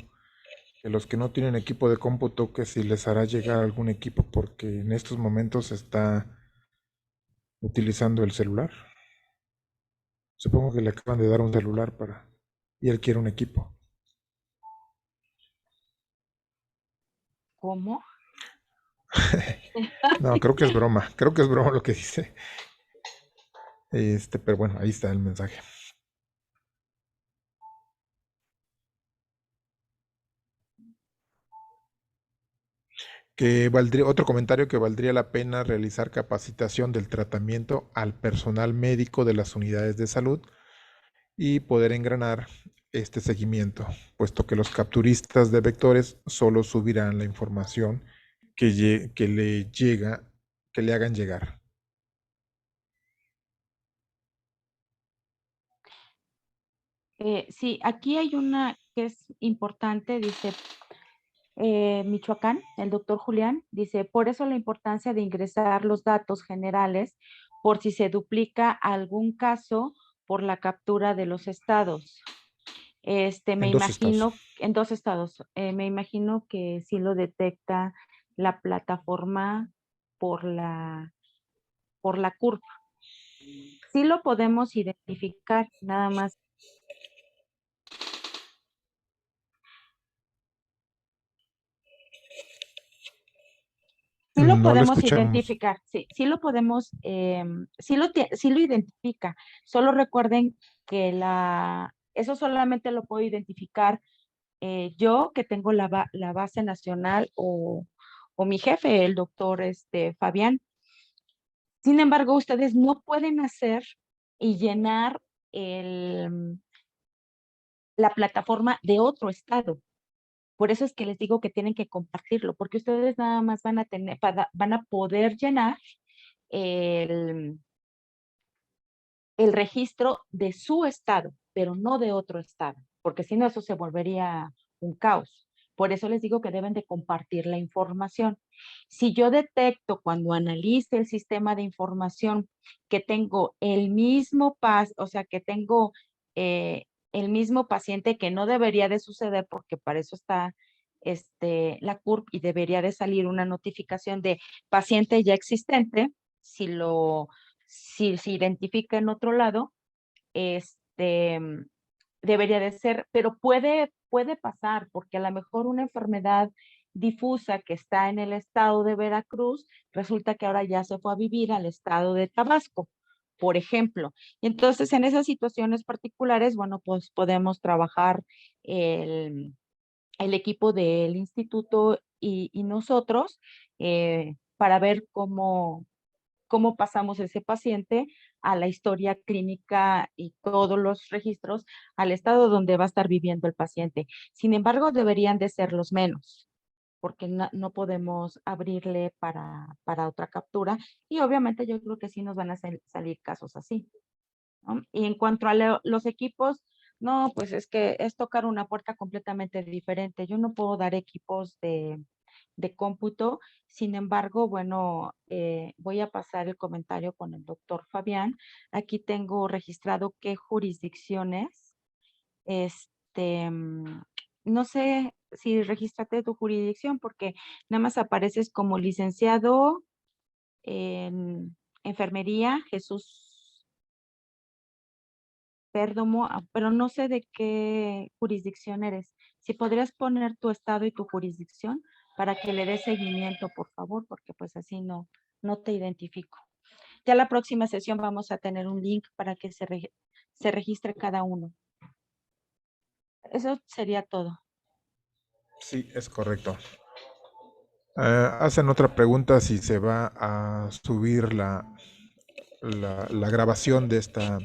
que los que no tienen equipo de cómputo, que si les hará llegar algún equipo, porque en estos momentos está utilizando el celular. Supongo que le acaban de dar un celular y él quiere un equipo. ¿Cómo? No, creo que es broma. Creo que es broma lo que dice. Pero bueno, ahí está el mensaje. Que valdría, otro comentario que valdría la pena realizar capacitación del tratamiento al personal médico de las unidades de salud y poder engranar este seguimiento, puesto que los capturistas de vectores solo subirán la información que le llega, que le hagan llegar. Sí, aquí hay una que es importante, dice Michoacán, el doctor Julián, dice, por eso la importancia de ingresar los datos generales por si se duplica algún caso por la captura de los estados. Me En 2 estados. imagino, en 2 estados, me imagino que sí lo detecta la plataforma por por la curva. Sí lo podemos identificar, nada más. Sí lo No lo podemos escuchamos. identificar, sí, sí lo podemos, sí lo identifica. Solo recuerden que eso solamente lo puedo identificar yo que tengo la base nacional o mi jefe, el doctor Fabián. Sin embargo, ustedes no pueden hacer y llenar el, la plataforma de otro estado. Por eso es que les digo que tienen que compartirlo, porque ustedes nada más van a tener, van a poder llenar el, el registro de su estado, pero no de otro estado, porque si no, eso se volvería un caos. Por eso les digo que deben de compartir la información. Si yo detecto cuando analice el sistema de información que tengo el mismo o sea, que tengo el mismo paciente, que no debería de suceder porque para eso está la CURP y debería de salir una notificación de paciente ya existente, si se identifica en otro lado, este, debería de ser, pero puede pasar, porque a lo mejor una enfermedad difusa que está en el estado de Veracruz, resulta que ahora ya se fue a vivir al estado de Tabasco, por ejemplo. Y entonces, en esas situaciones particulares, bueno, pues podemos trabajar el, el equipo del instituto y nosotros para ver cómo pasamos ese paciente a la historia clínica y todos los registros al estado donde va a estar viviendo el paciente. Sin embargo, deberían de ser los menos, porque no podemos abrirle para otra captura y obviamente yo creo que sí nos van a salir casos así, ¿no? Y en cuanto a los equipos, no, pues es que es tocar una puerta completamente diferente. Yo no puedo dar equipos de cómputo. Sin embargo, bueno, voy a pasar el comentario con el doctor Fabián. Aquí tengo registrado qué jurisdicciones, no sé si registraste tu jurisdicción porque nada más apareces como licenciado en enfermería, Jesús Perdomo, pero no sé de qué jurisdicción eres. Si podrías poner tu estado y tu jurisdicción para que le des seguimiento, por favor, porque pues así no te identifico. Ya la próxima sesión vamos a tener un link para que se registre cada uno. Eso sería todo. Sí, es correcto. Hacen otra pregunta si se va a subir la grabación de esta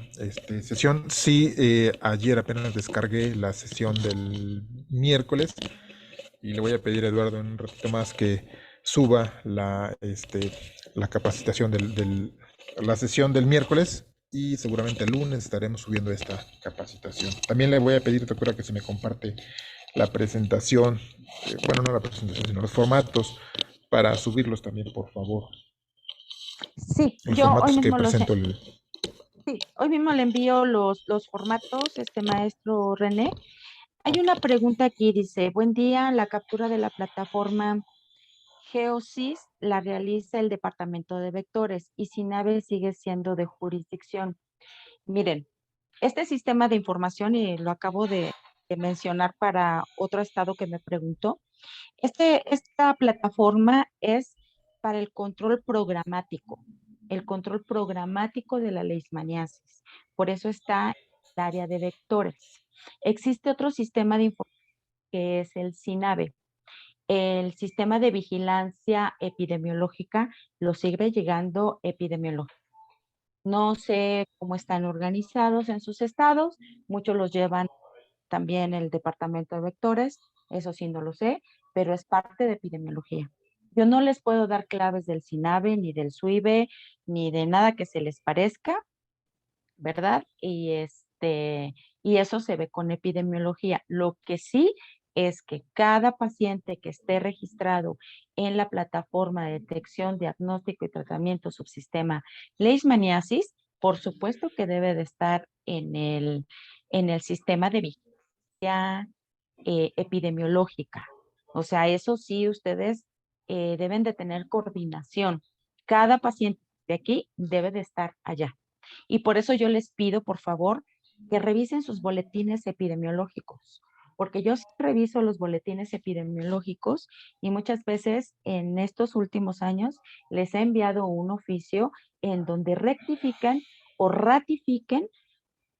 sesión. Sí, ayer apenas descargué la sesión del miércoles y le voy a pedir a Eduardo en un ratito más que suba la capacitación la sesión del miércoles y seguramente el lunes estaremos subiendo esta capacitación. También le voy a pedir, recuerda que se me comparte la presentación, bueno, no la presentación, sino los formatos para subirlos también, por favor. Sí, Los yo hoy formatos que mismo presento sí, hoy mismo le envío los formatos, maestro René. Hay una pregunta aquí, dice, buen día, la captura de la plataforma GeoSys la realiza el Departamento de Vectores y SINAVE sigue siendo de jurisdicción. Miren, este sistema de información, y lo acabo de mencionar para otro estado que me preguntó, esta plataforma es para el control programático de la leishmaniasis. Por eso está el área de vectores. Existe otro sistema de información que es el SINAVE. El sistema de vigilancia epidemiológica lo sigue llegando epidemiológico. No sé cómo están organizados en sus estados, muchos los llevan también el departamento de vectores, eso sí no lo sé, pero es parte de epidemiología. Yo no les puedo dar claves del SINAVE, ni del SUIVE, ni de nada que se les parezca, ¿verdad? Y eso se ve con epidemiología. Lo que sí es que cada paciente que esté registrado en la plataforma de detección, diagnóstico y tratamiento subsistema leishmaniasis, por supuesto que debe de estar en el sistema de vigilancia epidemiológica. O sea, eso sí, ustedes deben de tener coordinación. Cada paciente de aquí debe de estar allá. Y por eso yo les pido, por favor, que revisen sus boletines epidemiológicos, porque yo sí reviso los boletines epidemiológicos y muchas veces en estos últimos años les he enviado un oficio en donde rectifican o ratifiquen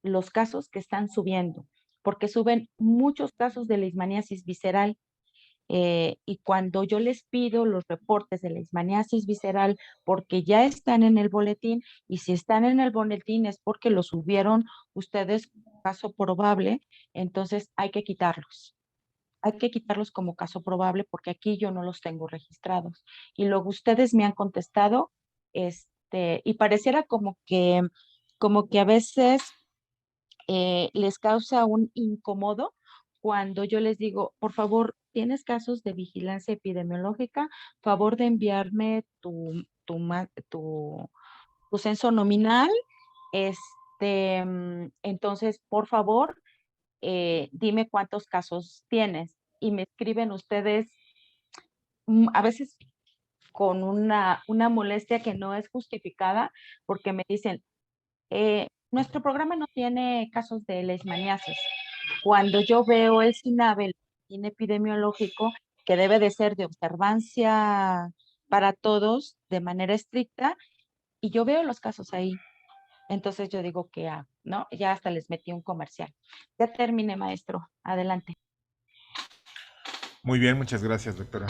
los casos que están subiendo, porque suben muchos casos de leishmaniasis visceral y cuando yo les pido los reportes de leishmaniasis visceral porque ya están en el boletín y si están en el boletín es porque lo subieron ustedes como caso probable, entonces hay que quitarlos. Hay que quitarlos como caso probable porque aquí yo no los tengo registrados. Y luego ustedes me han contestado, y pareciera como que a veces les causa un incómodo cuando yo les digo, por favor, ¿tienes casos de vigilancia epidemiológica? Favor de enviarme tu censo nominal. Entonces, por favor, dime cuántos casos tienes. Y me escriben ustedes a veces con una molestia que no es justificada, porque me dicen, nuestro programa no tiene casos de leishmaniasis. Cuando yo veo el SINAVE, el epidemiológico, que debe de ser de observancia para todos de manera estricta, y yo veo los casos ahí, entonces yo digo que, ¿no? Ya hasta les metí un comercial. Ya terminé, maestro. Adelante. Muy bien, muchas gracias, doctora.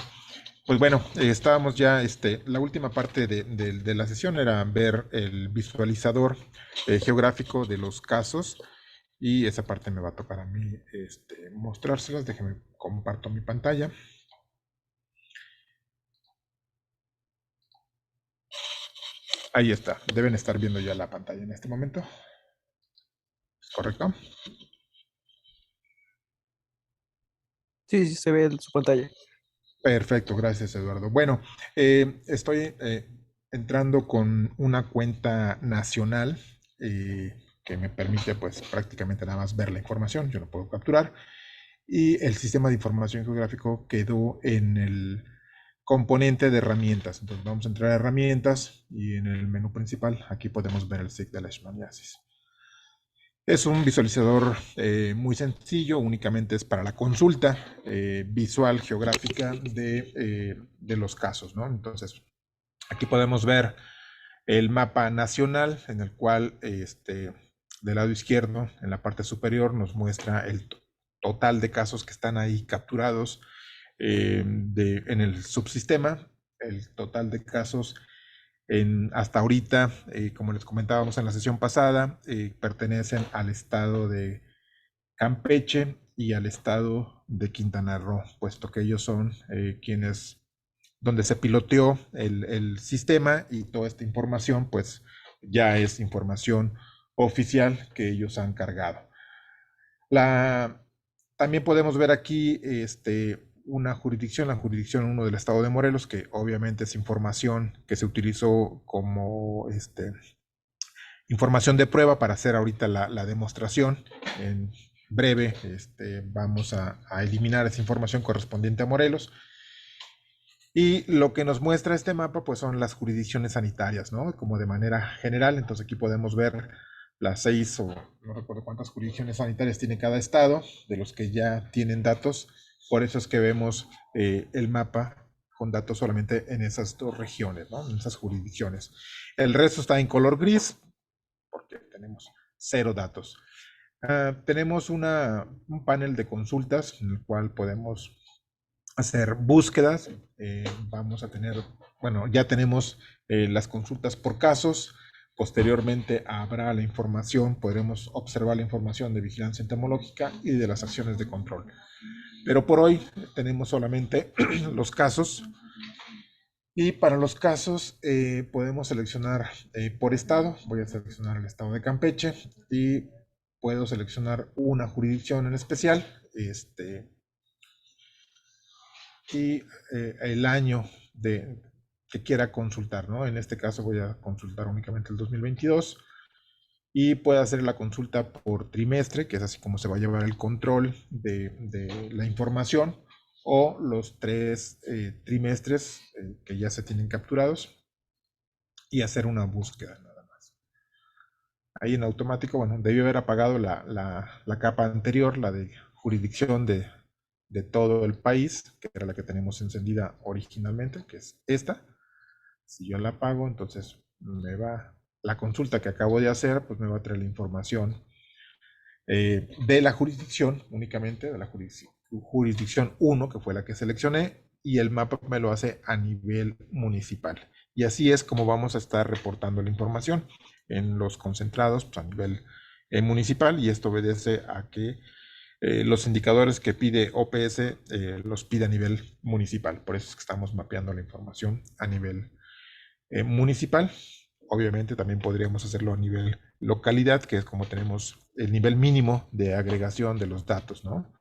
Pues bueno, estábamos ya, la última parte de la sesión era ver el visualizador geográfico de los casos y esa parte me va a tocar a mí mostrárselas. Déjenme comparto mi pantalla. Ahí está, deben estar viendo ya la pantalla en este momento. ¿Correcto? Sí, sí, se ve en su pantalla. Perfecto, gracias Eduardo. Bueno, estoy entrando con una cuenta nacional que me permite pues prácticamente nada más ver la información, yo no puedo capturar. Y el sistema de información geográfico quedó en el componente de herramientas. Entonces vamos a entrar a herramientas y en el menú principal aquí podemos ver el SIG de leishmaniasis. Es un visualizador muy sencillo, únicamente es para la consulta visual geográfica de los casos, ¿no? Entonces, aquí podemos ver el mapa nacional en el cual del lado izquierdo, en la parte superior, nos muestra el total de casos que están ahí capturados en el subsistema, el total de casos hasta ahorita, como les comentábamos en la sesión pasada, pertenecen al estado de Campeche y al estado de Quintana Roo, puesto que ellos son donde se piloteó el sistema y toda esta información, pues ya es información oficial que ellos han cargado. También podemos ver aquí una jurisdicción, la jurisdicción 1 del estado de Morelos, que obviamente es información que se utilizó como información de prueba para hacer ahorita la demostración. En breve vamos a eliminar esa información correspondiente a Morelos. Y lo que nos muestra este mapa pues son las jurisdicciones sanitarias, ¿no? Como de manera general, entonces aquí podemos ver las 6 o no recuerdo cuántas jurisdicciones sanitarias tiene cada estado, de los que ya tienen datos. Por eso es que vemos el mapa con datos solamente en esas dos regiones, ¿no? En esas jurisdicciones. El resto está en color gris porque tenemos 0 datos. Tenemos un panel de consultas en el cual podemos hacer búsquedas. Vamos a tener, bueno, ya tenemos las consultas por casos. Posteriormente habrá la información, podremos observar la información de vigilancia entomológica y de las acciones de control. Pero por hoy tenemos solamente los casos. Y para los casos podemos seleccionar por estado. Voy a seleccionar el estado de Campeche y puedo seleccionar una jurisdicción en especial. Y el año que quiera consultar, ¿no? En este caso voy a consultar únicamente el 2022 y puedo hacer la consulta por trimestre, que es así como se va a llevar el control de la información, o los 3 trimestres que ya se tienen capturados y hacer una búsqueda nada más. Ahí en automático, bueno, debió haber apagado la capa anterior, la de jurisdicción de todo el país, que era la que tenemos encendida originalmente, que es esta. Si yo la apago, entonces la consulta que acabo de hacer, pues me va a traer la información de la jurisdicción únicamente, de la jurisdicción 1, que fue la que seleccioné, y el mapa me lo hace a nivel municipal. Y así es como vamos a estar reportando la información en los concentrados, pues, a nivel municipal, y esto obedece a que los indicadores que pide OPS los pide a nivel municipal. Por eso es que estamos mapeando la información a nivel municipal. Obviamente también podríamos hacerlo a nivel localidad, que es como tenemos el nivel mínimo de agregación de los datos, ¿no?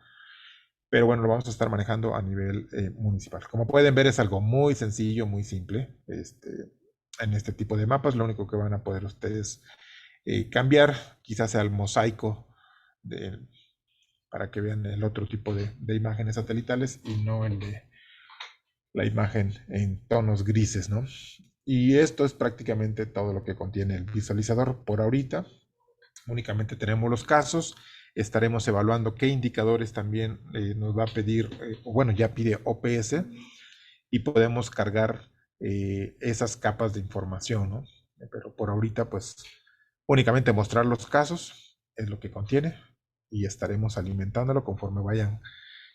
Pero bueno, lo vamos a estar manejando a nivel municipal. Como pueden ver, es algo muy sencillo, muy simple. En este tipo de mapas, lo único que van a poder ustedes cambiar, quizás sea el mosaico para que vean el otro tipo de imágenes satelitales y no el de la imagen en tonos grises, ¿no? Y esto es prácticamente todo lo que contiene el visualizador por ahorita. Únicamente tenemos los casos. Estaremos evaluando qué indicadores también nos va a pedir, bueno, ya pide OPS, y podemos cargar esas capas de información, ¿no? Pero por ahorita, pues, únicamente mostrar los casos es lo que contiene y estaremos alimentándolo conforme vayan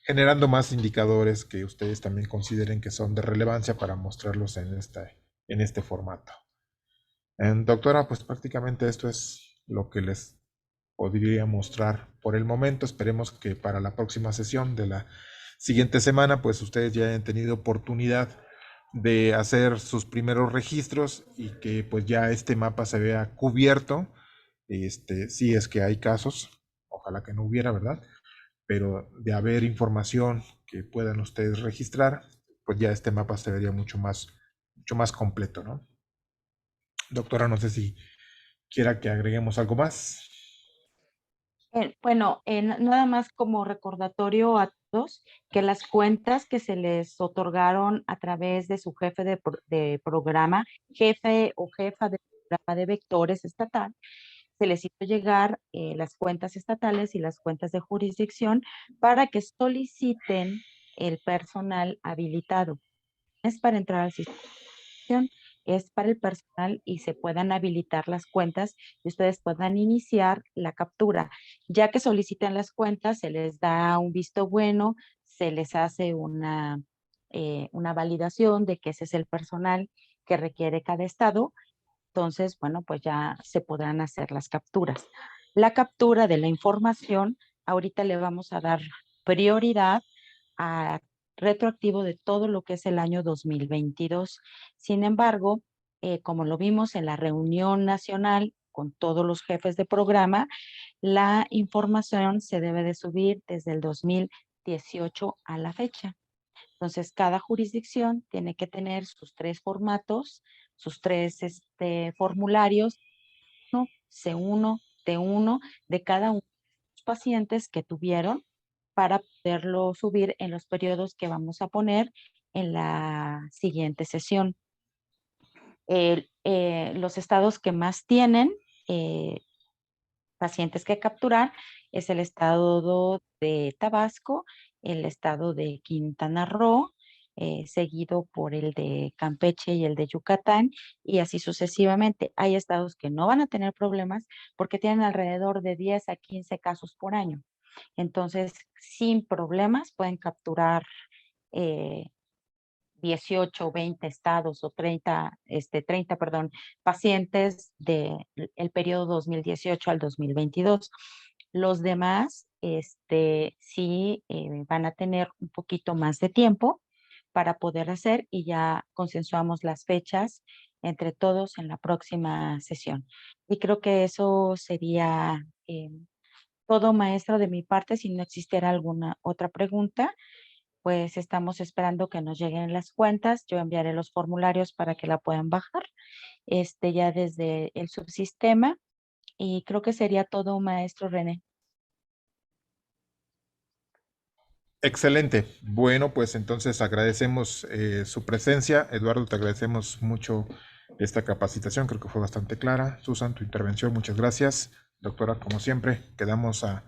generando más indicadores que ustedes también consideren que son de relevancia para mostrarlos en este formato. Doctora, pues prácticamente esto es lo que les podría mostrar por el momento. Esperemos que para la próxima sesión de la siguiente semana, pues ustedes ya hayan tenido oportunidad de hacer sus primeros registros y que pues ya este mapa se vea cubierto, si es que hay casos, ojalá que no hubiera, ¿verdad? Pero de haber información que puedan ustedes registrar, pues ya este mapa se vería mucho más completo, ¿no? Doctora, no sé si quiera que agreguemos algo más. Bueno, nada más como recordatorio a todos que las cuentas que se les otorgaron a través de su jefe de programa, jefe o jefa de programa de vectores estatal, se les hizo llegar las cuentas estatales y las cuentas de jurisdicción para que soliciten el personal habilitado. Es para entrar al sistema, es para el personal y se puedan habilitar las cuentas y ustedes puedan iniciar la captura. Ya que solicitan las cuentas, se les da un visto bueno, se les hace una validación de que ese es el personal que requiere cada estado. Entonces, bueno, pues ya se podrán hacer las capturas. La captura de la información, ahorita le vamos a dar prioridad a retroactivo de todo lo que es el año 2022. Sin embargo, como lo vimos en la reunión nacional con todos los jefes de programa, la información se debe de subir desde el 2018 a la fecha. Entonces, cada jurisdicción tiene que tener sus 3 formatos, sus 3 formularios, C1, T1, de cada uno de los pacientes que tuvieron para poderlo subir en los periodos que vamos a poner en la siguiente sesión. Los estados que más tienen pacientes que capturar es el estado de Tabasco, el estado de Quintana Roo, seguido por el de Campeche y el de Yucatán, y así sucesivamente. Hay estados que no van a tener problemas porque tienen alrededor de 10 a 15 casos por año. Entonces, sin problemas pueden capturar 18 o 20 estados o 30, perdón, pacientes del periodo 2018 al 2022. Los demás, sí van a tener un poquito más de tiempo para poder hacer, y ya consensuamos las fechas entre todos en la próxima sesión. Y creo que eso sería todo, maestro, de mi parte. Si no existiera alguna otra pregunta, pues estamos esperando que nos lleguen las cuentas. Yo enviaré los formularios para que la puedan bajar, ya desde el subsistema, y creo que sería todo, maestro René. Excelente. Bueno, pues entonces agradecemos su presencia. Eduardo, te agradecemos mucho esta capacitación. Creo que fue bastante clara. Susan, tu intervención, muchas gracias. Doctora, como siempre, quedamos a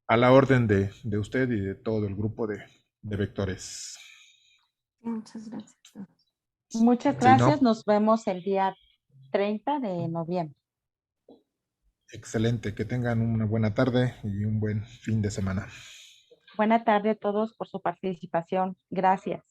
la orden de usted y de todo el grupo de vectores. Muchas gracias a todos. Muchas Si no, gracias. Nos vemos el día 30 de noviembre. excelente. Que tengan una buena tarde y un buen fin de semana. Buena tarde a todos por su participación. Gracias.